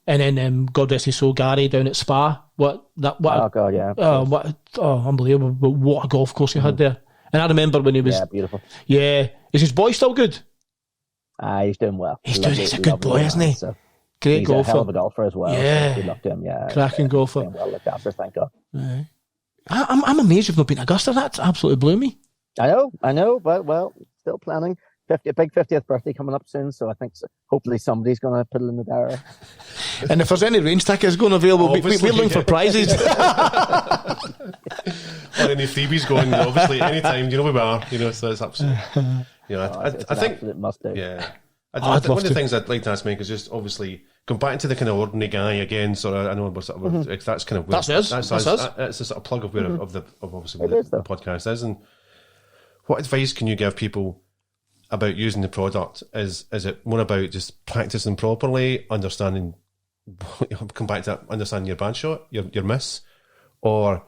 And then God rest his soul, Gary down at Spa. Unbelievable! But what a golf course he had there. And I remember when he was beautiful. Yeah, is his boy still good? He's doing well. He's a good boy, isn't he? So great golfer. He's a hell of a golfer as well. Yeah, so good luck to him. Yeah, cracking golfer. Well looked after, thank God. Right. I'm amazed you've not been to Augusta. That's absolutely blew me. I know, but still planning. Big 50th birthday coming up soon, so I think hopefully somebody's going to put it in the diary. And if there's any range tickets going available, we're looking for prizes. Or any freebies going, obviously, anytime, we are, so it's absolutely, I think, it must do. Yeah. One of the things I'd like to ask Mike is just obviously come back to the kind of ordinary guy again. Sort of, I know that's kind of that's us. That's a sort of plug of where of obviously where the podcast is. And what advice can you give people about using the product? Is it more about just practicing properly, understanding? Come back to understanding your bad shot, your miss, or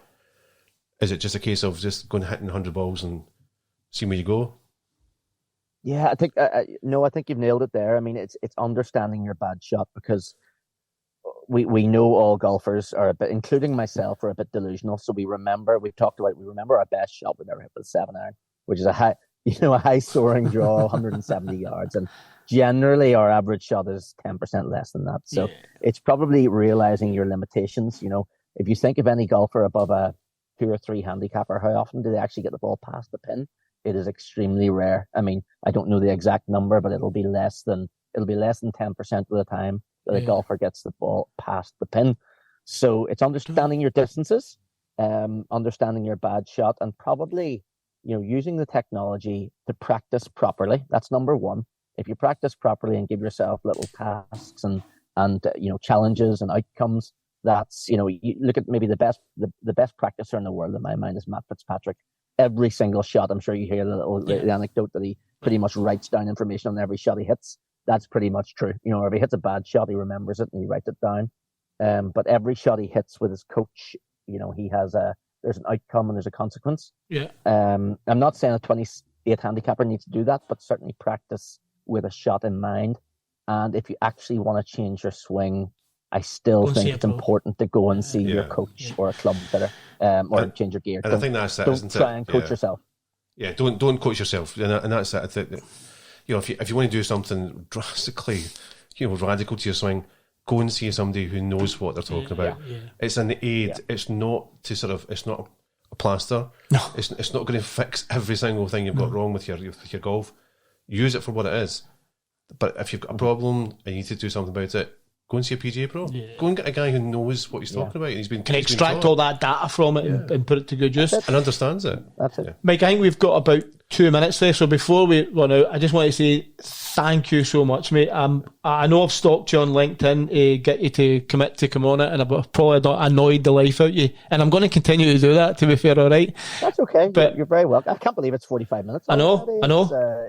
is it just a case of just going hitting 100 balls and seeing where you go? Yeah, I think I think you've nailed it there. I mean, it's understanding your bad shot, because we know all golfers are a bit, including myself, are a bit delusional. So we remember our best shot we never hit with a 7-iron, which is a high soaring draw, 170 yards, and generally our average shot is 10% less than that. So it's probably realizing your limitations. If you think of any golfer above a 2 or 3 handicapper, how often do they actually get the ball past the pin? It is extremely rare. I mean, I don't know the exact number, but it'll be less than 10% of the time that a golfer gets the ball past the pin. So it's understanding your distances, understanding your bad shot, and probably using the technology to practice properly. That's number one. If you practice properly and give yourself little tasks and challenges and outcomes, that's you look at maybe the best practicer in the world in my mind is Matt Fitzpatrick. Every single shot, I'm sure you hear the anecdote that he pretty much writes down information on every shot he hits. That's pretty much true. If he hits a bad shot, he remembers it and he writes it down. But every shot he hits with his coach, he has there's an outcome and there's a consequence. Yeah. I'm not saying a 28 handicapper needs to do that, but certainly practice with a shot in mind. And if you actually want to change your swing, I still think it's important to go and see your coach or a club fitter, or change your gear. And I think that's it, don't try and coach yourself. Yeah, don't coach yourself, and that's it. If you want to do something drastically, radical to your swing, go and see somebody who knows what they're talking about. Yeah. It's an aid. Yeah. It's not a plaster. No. It's not going to fix every single thing you've got wrong with your golf. Use it for what it is. But if you've got a problem and you need to do something about it, go and see a PGA pro. Yeah. Go and get a guy who knows what he's talking about. And he's been can extract all that data from it and put it to good use. And understands it. That's it. Yeah. Mike, I think we've got about 2 minutes there. So before we run out, I just want to say thank you so much, mate. I know I've stalked you on LinkedIn to get you to commit to come on it, and I've probably annoyed the life out of you. And I'm going to continue to do that, to be fair, all right? That's okay. But you're very welcome. I can't believe it's 45 minutes. I know.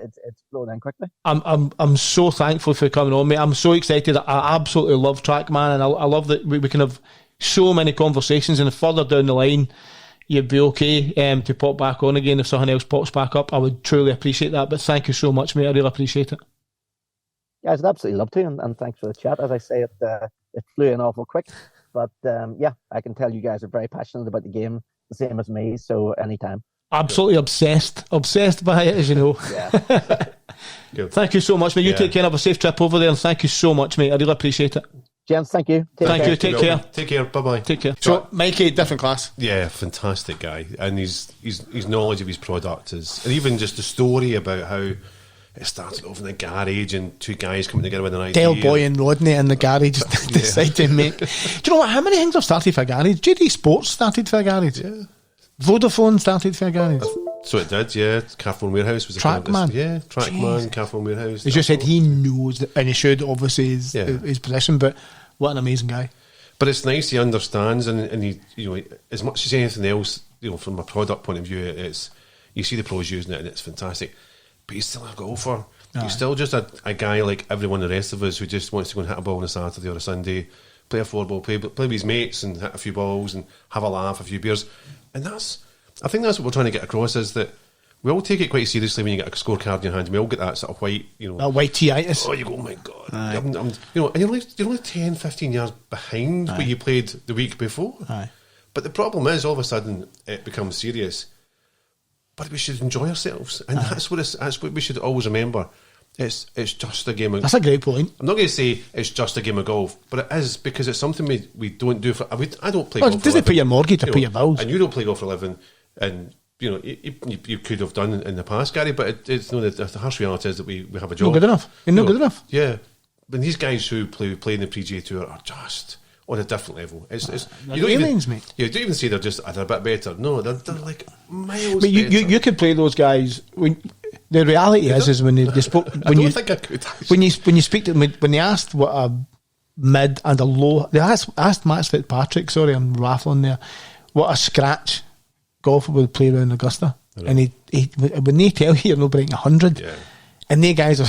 It's blown in quickly. I'm so thankful for coming on, mate. I'm so excited. I absolutely love Trackman, and I love that we can have so many conversations, and further down the line you'd be okay to pop back on again if something else pops back up. I would truly appreciate that. But thank you so much, mate. I really appreciate it. Guys, I'd absolutely love to, and thanks for the chat. As I say, it flew in awful quick. But I can tell you guys are very passionate about the game, the same as me, so anytime. Absolutely obsessed by it, as you know. Yeah. Good. Thank you so much, mate. You take care, have a safe trip over there, and thank you so much, mate. I really appreciate it. Gents, thank you. Take care. Take care. Bye-bye. Take care. So, Mikey, different class. Yeah, fantastic guy. And his knowledge of his product is... And even just the story about how it started off in the garage and two guys coming together with an idea. Del Boy and Rodney in the garage decided to make... Do you know what? How many things have started for a garage? JD Sports started for a garage. Yeah. Vodafone started for a garage. So it did, yeah. Carphone Warehouse was a Trackman. Yeah, Trackman, Carphone Warehouse. He just said he knows, and he should, obviously, his position, but what an amazing guy. But it's nice he understands, and he, as much as anything else, from a product point of view, it's you see the pros using it and it's fantastic. But he's still a golfer. Aye. He's still just a guy like everyone the rest of us who just wants to go and hit a ball on a Saturday or a Sunday, play a floor ball, play with his mates and hit a few balls and have a laugh, a few beers. And I think that's what we're trying to get across, is that we all take it quite seriously when you get a scorecard in your hand. We all get that sort of white, that white-itis. Oh, you go, oh my God. And you're only 10, 15 years behind where you played the week before. Aye. But the problem is, all of a sudden, it becomes serious. But we should enjoy ourselves. And that's what we should always remember. It's just a game of... That's a great point. I'm not going to say it's just a game of golf, but it is, because it's something we don't do for... I don't play golf for a living. Doesn't pay your mortgage or pay your bills. And you don't play golf for a living, and... you could have done in the past, Gary, but it's the harsh reality is that we have a job. Not good enough. You're not good enough. Yeah, but these guys who play in the PGA Tour are just on a different level. You don't aliens, mate. You don't even say they're a bit better. No, they're like miles. But you could play those guys. The reality is when they spoke. I don't think I could. When you speak to them, when they asked what a mid and a low, they asked Matt Fitzpatrick. Sorry, I'm raffling there. What a scratch golfer would play around Augusta, and he when they tell you you're not breaking 100, and they guys are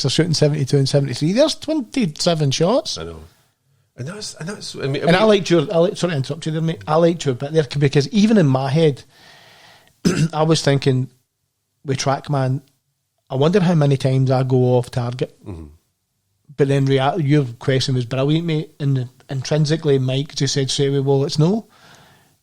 shooting 72 and 73. There's 27 shots. I know, and that's. I liked your. Sorry to interrupt you there, mate. I liked your bit there because even in my head, I was thinking with Trackman, I wonder how many times I go off target. Mm-hmm. But then your question was brilliant, mate. And intrinsically, Mike just said straight away, well, it's no.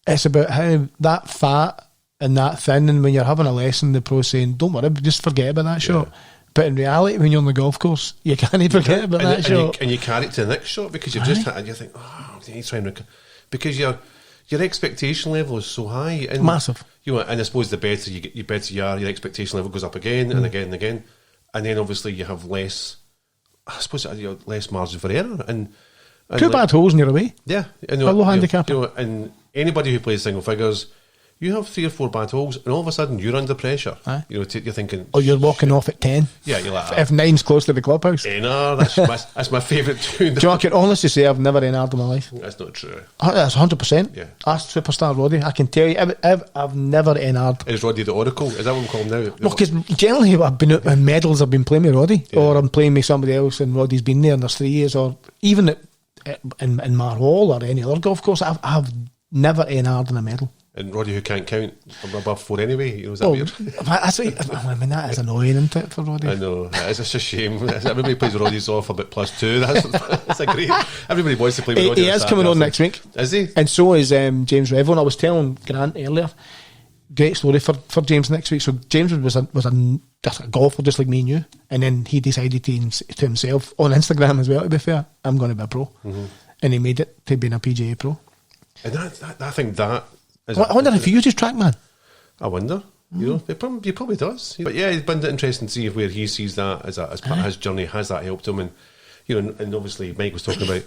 It's about how that fat and that thin, and when you're having a lesson, the pro's saying, don't worry, just forget about that shot. But in reality, when you're on the golf course, you can't forget about that shot. And you carry it to the next shot because you've just hit and you think, oh, I need to try and because your expectation level is so high. And, massive. And I suppose the better you are, your expectation level goes up again and again and again. And then obviously you have less, I suppose, less margin for error. And two bad holes and you're away. Yeah. A low handicap. And anybody who plays single figures, you have 3 or 4 bad holes, and all of a sudden you're under pressure. You're thinking, oh, you're walking off at 10. Yeah, you're like, if 9's close to the clubhouse. No, that's my favourite tune. Do you know, I can honestly say I've never NR'd in my life. That's not true. That's 100%. Yeah. Ask Superstar Roddy. I can tell you, I've never NR'd. Is Roddy the Oracle? Is that what we call him now? No, because generally I've been out in medals. I've been playing with Roddy, or I'm playing with somebody else, and Roddy's been there, and there's 3 years, or even in Marhall or any other golf course, I've never NR'd in a medal. And Roddy, who can't count above 4 anyway, is that weird? That is annoying, isn't it, for Roddy? I know, it's just a shame. Everybody plays Roddy's off a bit +2. That's a great. Everybody wants to play with Roddy. He is coming on next week. Is he? And so is James Revlin. I was telling Grant earlier, great story for James next week. So James was just a golfer just like me and you, and then he decided to himself on Instagram as well, to be fair, I'm going to be a pro. And he made it to being a PGA pro. And I think that is I wonder if he uses TrackMan. I wonder. You know, he probably does. But yeah, it's been interesting to see where he sees that as part of his journey. Has that helped him? And you know, and obviously Mike was talking about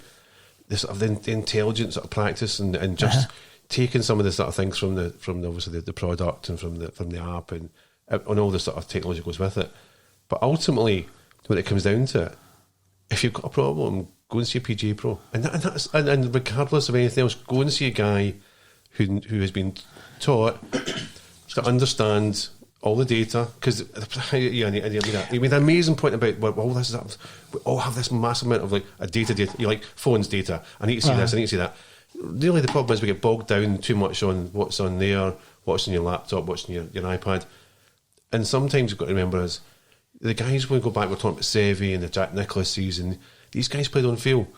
this sort of the intelligence sort of practice and just taking some of the sort of things from obviously the product and from the app and all the sort of technology goes with it. But ultimately, when it comes down to it, if you've got a problem, go and see a PGA pro, and regardless of anything else, go and see a guy who has been taught to understand all the data. Because you made an amazing point about we all have this massive amount of like a data. You like phones data. I need to see this. I need to see that. Really, the problem is we get bogged down too much on what's on there, what's on your laptop, what's on your iPad, and sometimes you've got to remember is the guys when we go back, we're talking about Seve and the Jack Nicklauses, and these guys played on field.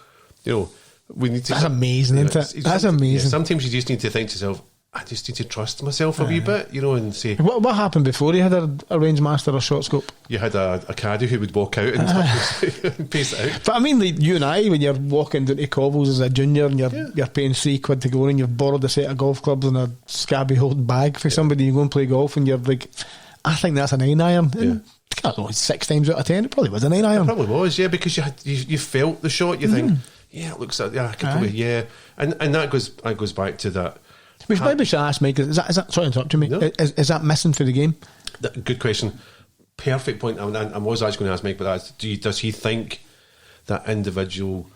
You know, we need to. That's amazing, isn't it? That's amazing. Yeah, sometimes you just need to think to yourself, I just need to trust myself a wee bit, you know, and say. What happened before you had a range master or short scope? You had a caddy who would walk out and pace it out. But I mean, like you and I, when you're walking down to cobbles as a junior and you're paying £3 to go in, and you've borrowed a set of golf clubs and a scabby old bag for somebody, you go and play golf and you're like, I think that's a 9-iron. Yeah. I don't know, 6 times out of 10, it probably was a 9-iron. It probably was, yeah, because you felt the shot. You think, yeah, it looks like, I could probably, yeah, and that goes back to that. Maybe we should ask Mike. Is that sorry to interrupt you, mate? No. Is that missing for the game? Good question. Perfect point. I was actually going to ask Mike, but does he think that individual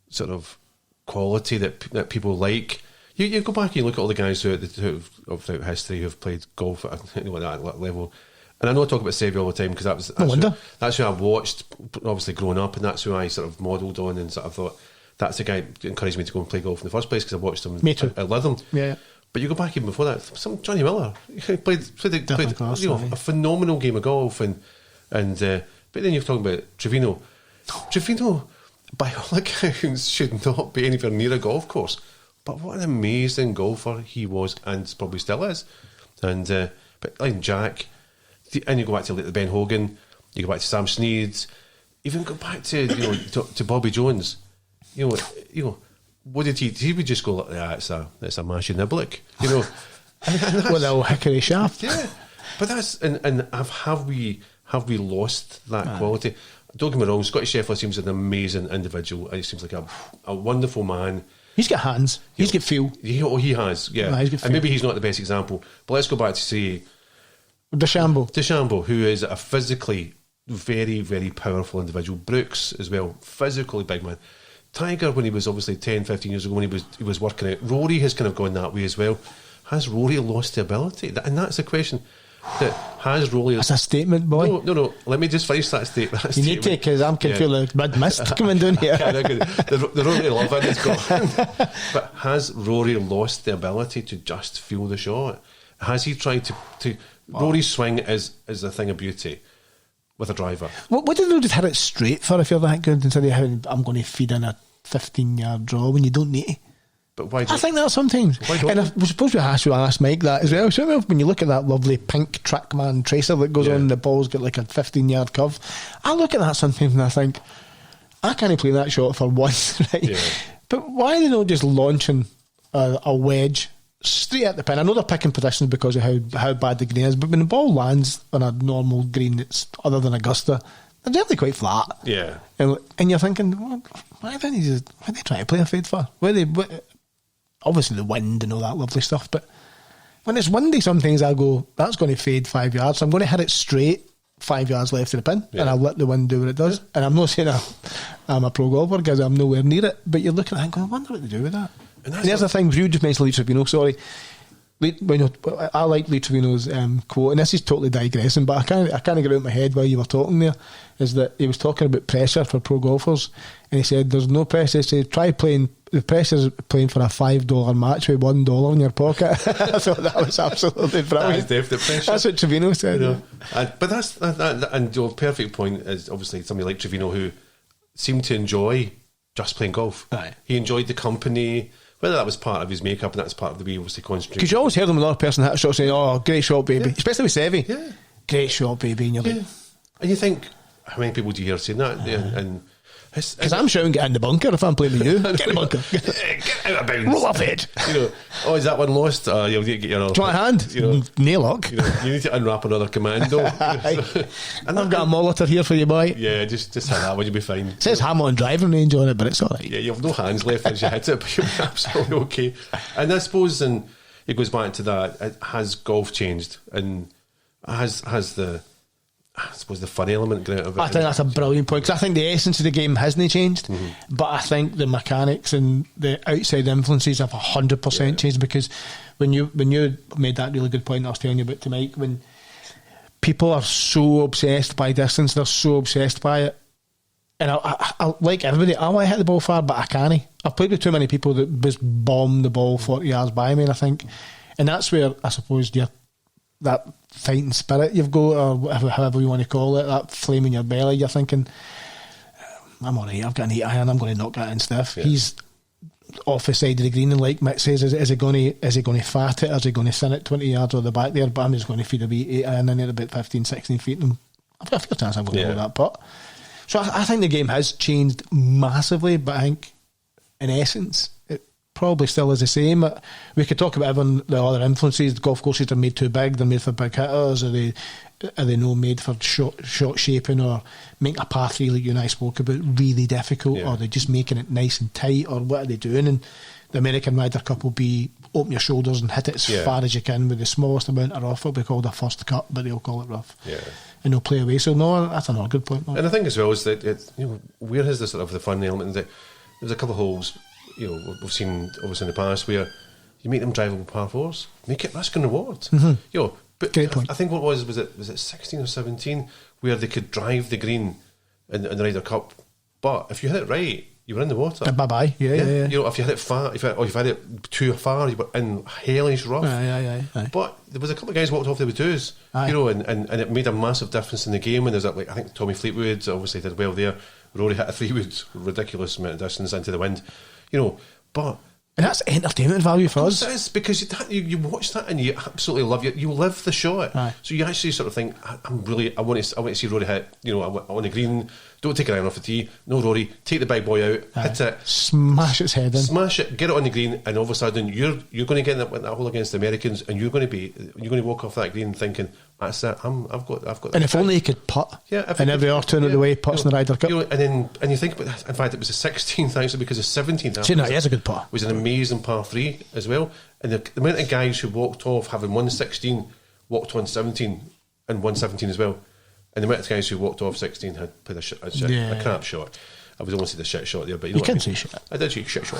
sort of quality that people like? You go back and you look at all the guys who throughout history who have played golf at that level. And I know I talk about Seve all the time because that's who I watched, obviously growing up, and that's who I sort of modelled on and sort of thought that's the guy who encouraged me to go and play golf in the first place because I watched him at Lytham. Yeah. But you go back even before that, some Johnny Miller played a phenomenal game of golf, and but then you're talking about Trevino. Trevino, by all accounts, should not be anywhere near a golf course. But what an amazing golfer he was, and probably still is. And but like Jack, and you go back to like Ben Hogan, you go back to Sam Snead, even go back to to Bobby Jones. You know, what did he would just go like, it's a Mashy Niblick, you know. With the old hickory shaft. Yeah. But that's and have we lost that quality? Don't get me wrong, Scotty Scheffler seems an amazing individual. He seems like a wonderful man. He's got hands. He's got feel. He has, yeah. And maybe he's not the best example. But let's go back to say DeChambeau, who is a physically very, very powerful individual. Brooks as well, physically big man. Tiger, when he was obviously 10, 15 years ago, when he was working out. Rory has kind of gone that way as well. Has Rory lost the ability? And that's the question. Has Rory... That's a statement, boy. No. Let me just finish that statement. You need to, because I'm feeling like red mist coming down here. The Rory loving is gone. But has Rory lost the ability to just feel the shot? Has he tried to Rory's swing is a thing of beauty with a driver. What did they just hit it straight for if you're that good instead of having, I'm going to feed in a 15-yard draw when you don't need to? But why? I think that sometimes. And I was supposed to ask Mike that as well. So when you look at that lovely pink Trackman tracer that goes on, the ball's got like a 15-yard curve. I look at that sometimes and I think, I can't play that shot for once, right? Yeah. But why are they not just launching a wedge straight at the pin? I know they're picking positions because of how bad the green is, but when the ball lands on a normal green that's other than Augusta, they're generally quite flat. Yeah. And you're thinking, why are they trying to play a fade for? Obviously the wind and all that lovely stuff, but when it's windy sometimes I go, that's going to fade 5 yards, so I'm going to hit it straight 5 yards left of the pin, and I'll let the wind do what it does. And I'm not saying I'm a pro golfer because I'm nowhere near it, but you're looking at it and going, I wonder what they do with that. And there's the thing, you just mentioned Lee Trevino, sorry. I like Lee Trevino's quote, and this is totally digressing, but I can't get it out of my head while you were talking there, is that he was talking about pressure for pro golfers, and he said there's no pressure. He said try playing, the pressure's playing for a $5 match with $1 in your pocket. I thought that was absolutely brilliant. That's definite pressure. That's what Trevino said. You know, but that's and your perfect point is obviously somebody like Trevino who seemed to enjoy just playing golf. Aye. He enjoyed the company. whether that was part of his makeup and that's part of the way he was to concentrate. Because you always hear them with another person hit a shot saying, "Oh, great shot, baby," especially with Seve. Yeah, great shot, baby, and you're like, and you think, how many people do you hear saying that? And because I'm shouting, "Get in the bunker!" If I'm playing with you, get in the bunker, get out of bounds, roll off it. Oh, is that one lost? You'll get your try hand, nail lock. You need to unwrap another commando. And I've got a Molitor here for you, boy. Yeah, just hit that one, you'll be fine. It says Hamilton driving range on it, but it's all right. Yeah, you have no hands left as you hit it, but you'll be absolutely okay. And I suppose, and it goes back to that. Has golf changed, and has the, I suppose, the fun element out of it? I think that's a brilliant point, because I think the essence of the game hasn't changed, but I think the mechanics and the outside influences have 100% changed. Because when you made that really good point I was telling you about to Mike, when people are so obsessed by distance, they're so obsessed by it, and I like everybody, I want to hit the ball far, but I can't. I've played with too many people that just bomb the ball 40 yards by me, and I think, and that's where I suppose that fighting spirit you've got, or however you want to call it, that flame in your belly, you're thinking, I'm alright, I've got an 8 iron, I'm going to knock that in stiff. He's off the side of the green, and like Mick says, is he going to fat it, or is he going to sin it 20 yards or the back there? But I'm just going to feed a wee 8 iron in there about 15, 16 feet, and I've got a fair chance I'm going to go that putt. So I think the game has changed massively, but I think in essence it probably still is the same. We could talk about even the other influences. The golf courses are made too big, they're made for big hitters, are they not made for shot shaping, or making a par 3 like you and I spoke about really difficult, or are they just making it nice and tight, or what are they doing? And the American Ryder Cup will be open your shoulders and hit it as far as you can with the smallest amount of rough. It'll be called a first cut, but they'll call it rough. And they'll play away. So no, that's another good point, Mark. And I think as well is that where has the sort of the fun element? That there's a couple of holes, we've seen obviously in the past where you make them drivable par 4s, make it risk and reward. But great point. I think what was it 16 or 17 where they could drive the green in the Ryder Cup, but if you hit it right, you were in the water. Bye bye. Yeah. If you hit it far, if you had it too far, you were in hellish rough. Aye. But there was a couple of guys walked off there with twos, and it made a massive difference in the game. And there's I think Tommy Fleetwood obviously did well there. Rory hit a 3-wood, ridiculous amount of distance into the wind, but. And that's entertainment value for us. It is, because you watch that and you absolutely love it. You live the shot. So you actually sort of think, I want to see Rory hit, on the green. Don't take an iron off the tee. No, Rory, take the big boy out, hit it, smash its head in, smash it, get it on the green, and all of a sudden you're going to get in that hole against the Americans, and you're going to walk off that green thinking, that's it. I've got. And if only you could putt. And every turn of the way, putts in the Ryder Cup. And you think about that. In fact, it was the 16th actually, because the 17th. See, no, he has a good putt. Was an amazing par 3 as well. And the amount of guys who walked off having won 16 walked on 17 and won 17 as well. And the amount of guys who walked off 16 had put a crap shot. I was almost saying the shit shot there, but you can say shit. I did say shit shot.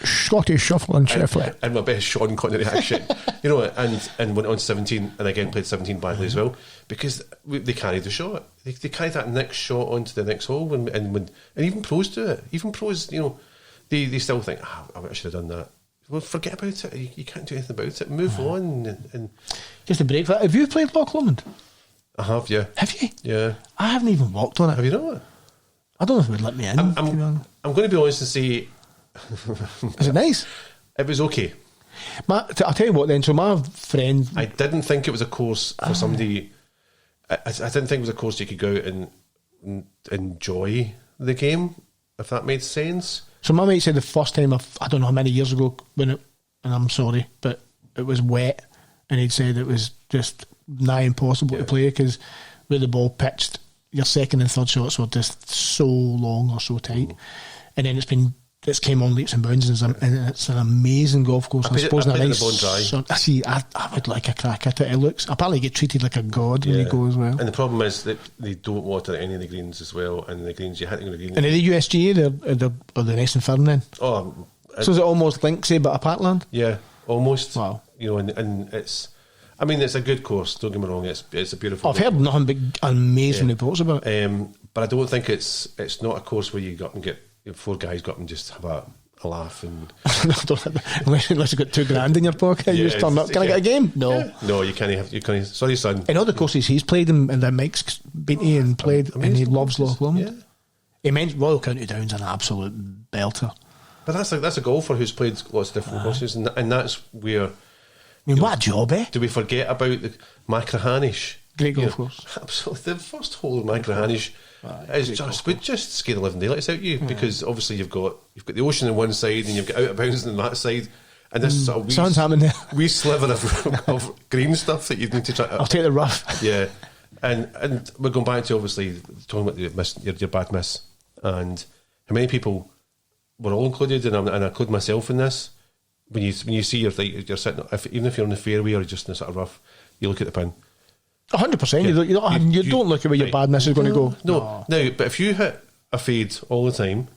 Scottish shuffle and shuffle. And my best Sean Connery action. And went on 17 and again played 17 badly as well, because they carried the shot. They carried that next shot onto the next hole, and even pros do it. Even pros, they still think, I should have done that. Well, forget about it. You can't do anything about it. Move on. And just to break that, have you played Loch Lomond? I have, yeah. Have you? Yeah. I haven't even walked on it. Have you not? I don't know if it would let me in. I'm going to be honest and say... Is it nice? It was okay. I'll tell you what then, so my friend... I didn't think it was a course for somebody... I didn't think it was a course you could go out and enjoy the game, if that made sense. So my mate said the first time, I don't know how many years ago, and I'm sorry, but it was wet, and he'd said it was just nigh impossible to play, because with the ball pitched, your second and third shots were just so long or so tight. And then it's came on leaps and bounds, and it's an amazing golf course. I suppose I would like a crack at it. Apparently you get treated like a god when you go as well. And the problem is that they don't water any of the greens as well, and the greens you hit on the green. And are the USGA, are they nice and firm then? So is it almost Linksy but a parkland? Yeah, almost. Wow. And it's... I mean, it's a good course, don't get me wrong, it's a beautiful... I've heard nothing but amazing reports about it. But I don't think it's not a course where you go up and get 4 guys go up and just have a laugh and... unless you've got $2,000 in your pocket, you just turn up, can I get a game? No. Yeah. No, you can't. Sorry, son. In all the courses he's played and that Mike's been to and played, and he loves Loch Lomond. Yeah. He meant Royal County Down's an absolute belter. But that's a golfer who's played lots of different courses, and that's where. I mean, what a job, eh? Do we forget about the Machrihanish? Great golf course. Absolutely. The first hole of Machrihanish is would just scare the living daylights out of you, because obviously you've got the ocean on one side and you've got out of bounds on that side, and this sort of Something's happening there. wee sliver of green stuff that you need to try. I'll take the rough. Yeah, and we're going back to obviously talking about your bad miss, and how many people, we're all included, and I include myself in this. When you see you're sitting, even if you're on the fairway or just in the sort of rough, you look at the pin. 100%. Yeah. You don't look at where your bad miss is going to go. No. Now, but if you hit a fade all the time,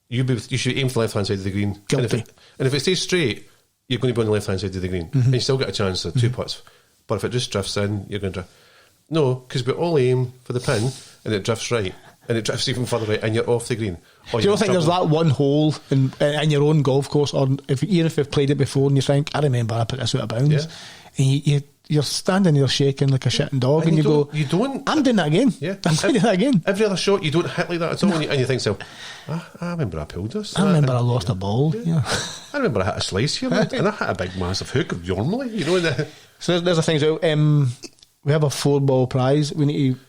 you should aim for the left hand side of the green. Guilty. And if it stays straight, you're going to be on the left hand side of the green, and you still get a chance of 2 putts. But if it just drifts in, you're going to drift. No, because we all aim for the pin, and it drifts right, and it drifts even further right, and you're off the green. Do you not think there's that one hole in your own golf course, or even if you've played it before, and you think, I remember I put this out of bounds, and you're standing there shaking like a shitting dog, and you go, I'm doing that again. Yeah, I'm doing that again. Every other shot, you don't hit like that at all, and you think, so, I remember I pulled this. I remember I lost a ball. Yeah. I remember I hit a slice here, and I hit a big massive hook normally, So there's the thing. So we have a 4-ball prize. We need to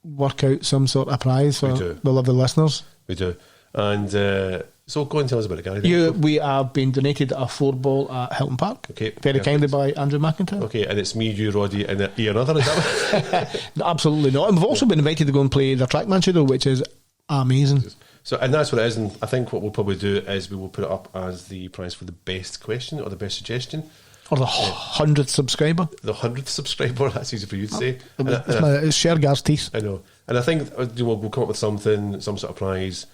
work out some sort of prize for the lovely listeners. We do. And so go and tell us about it, Gary. We have been donated a 4-ball at Hilton Park. Okay, very kindly by Andrew McIntyre. Okay, and it's me, you, Roddy, and Ian Other, is that Absolutely not. And we've also been invited to go and play the Trackman show, which is amazing. So, and that's what it is. And I think what we'll probably do is we will put it up as the prize for the best question or the best suggestion. Or the 100th subscriber. The 100th subscriber, that's easy for you to say. It's Shergar's teeth. I know. And I think we'll come up with something, some sort of prize,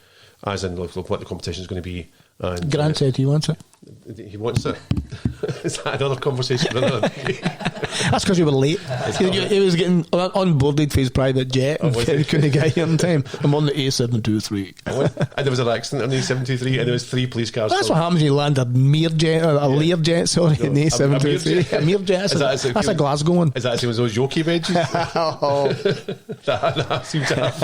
as in what the competition is going to be. And Grant said he wants it. He wants it. Is that another conversation? That's because you were late. He was getting onboarded for his private jet and he couldn't get here in time. I'm on the A723. And there was an accident on the A723 and there was 3 police cars. That's what happens when you land a Learjet, or a Learjet, sorry, in the A723. A Learjet. That's a Glasgow one. Is that the same as those Yoki badges? that seems to have.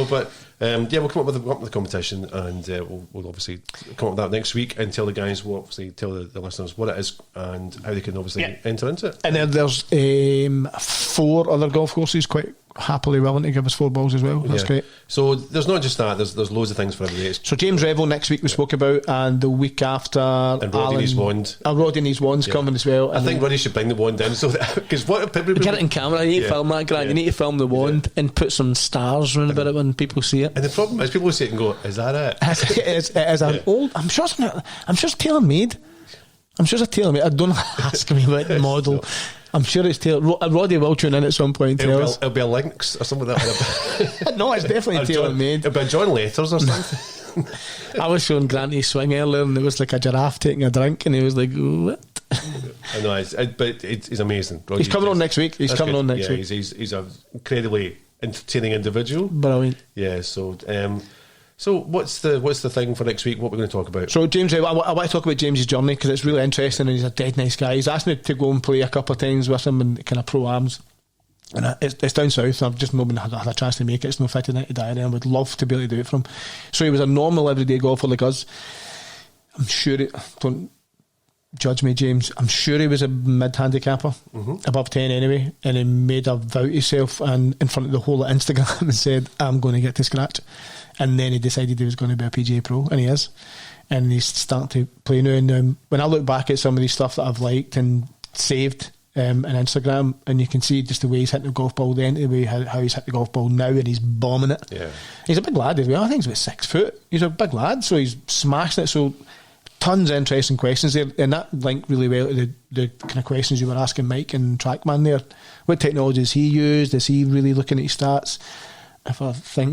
But we'll come up with the competition, and we'll obviously come up with that next week, and tell the guys, will obviously tell the listeners what it is and how they can obviously enter into it. And then there's 4 other golf courses quite happily willing to give us 4 balls as well. That's great. So there's not just that, there's loads of things for everybody. So James Revel next week we spoke about, and the week after, and Roddy needs wand. Roddy needs wand's coming as well. I think Roddy should bring the wand in, so because what everybody get it in camera. You need to film that, Grant. You need to film the wand and put some stars around about it when people see it. And the problem is people see it and go, "Is that it?" It is an old. I'm sure it's tailor made. I'm sure it's tailor made. Don't ask me about the model. I'm sure it's tailor. Roddy will tune in at some point. It'll be a Lynx or something like that. No, it's definitely tailor made. It'll be John Letters or something. I was showing Granty swing earlier, and there was like a giraffe taking a drink, and he was like, "What?" I know, but he's amazing. Roddy, he's coming on next week. He's coming on next week. He's an incredibly entertaining individual. Brilliant. Yeah. So what's the thing for next week? What we're going to talk about? So James, I want to talk about James's journey because it's really interesting, and he's a dead nice guy. He's asked me to go and play a couple of times with him in kind of pro-ams, and it's down south. I've just not had a chance to make it. It's not fitting into diary, and I would love to be able to do it for him. So he was a normal everyday golfer like us. I'm sure don't judge me, James. I'm sure he was a mid-handicapper, above 10 anyway, and he made a vow to himself and in front of the whole of Instagram and said, I'm going to get to scratch. And then he decided he was going to be a PGA Pro, and he is. And he's starting to play now. And when I look back at some of the stuff that I've liked and saved on Instagram, and you can see just the way he's hitting the golf ball then, the way how he's hit the golf ball now, and he's bombing it. Yeah. He's a big lad as well. I think he's about 6 foot. He's a big lad, so he's smashing it. So tons of interesting questions there, and that linked really well to the kind of questions you were asking Mike and Trackman there. What technology has he used? Is he really looking at his stats?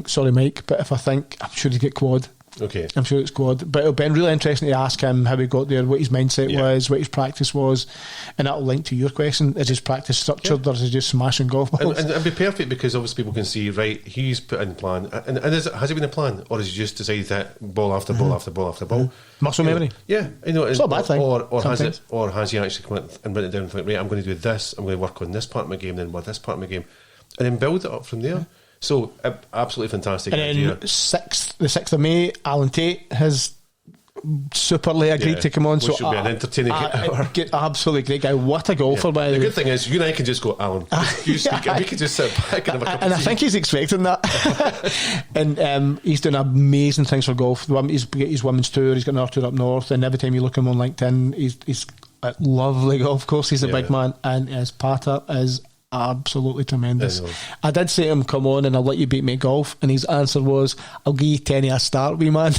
Sorry Mike, but if I think, I'm sure he'd get quad. Okay. I'm sure it's quad. But it'll be really interesting to ask him how he got there, what his mindset was, what his practice was, and that'll link to your question. Is his practice structured or is he just smashing golf balls? And it'd be perfect because obviously people can see, right, he's put in a plan. And has it been a plan? Or has he just decided that ball after ball after ball after ball? Muscle memory. Yeah. It's not a bad thing. Or has he actually come in and written it down and thought, right, I'm going to do this, I'm going to work on this part of my game, then with this part of my game, and then build it up from there. So absolutely fantastic and idea. then the 6th of May, Alan Tate has superly agreed to come on. Which should be an entertaining hour. Absolutely great guy. What a golfer, by the way. The good thing is, you and I can just go, Alan, you speak, and we can just sit back and have a cup of tea. And I think he's expecting that. And he's doing amazing things for golf. He's got his women's tour, he's got another tour up north, and every time you look at him on LinkedIn, he's at lovely golf course. He's a big man, and his patter is absolutely tremendous. I did say to him, come on and I'll let you beat me at golf, and his answer was, I'll give you 10 a start, wee man.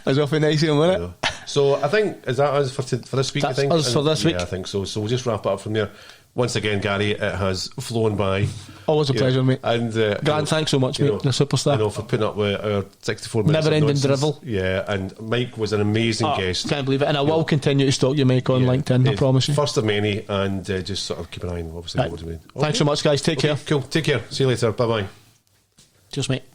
That's awfully nice of him, wasn't it? So I think, is that us for this week? That's I think us for this week. I think so. So we'll just wrap it up from there. Once again, Gary, it has flown by. Always a pleasure, mate. And Grant, thanks so much, mate. The superstar. I know, for putting up with our 64 minutes. Never ending drivel. Yeah, and Mike was an amazing guest. Can't believe it. And I will continue to stalk you, Mike, on LinkedIn, I promise you. First of many, and just sort of keep an eye on, obviously, what we're doing. Thanks so much, guys. Take care. Cool. Take care. See you later. Bye bye. Cheers, mate.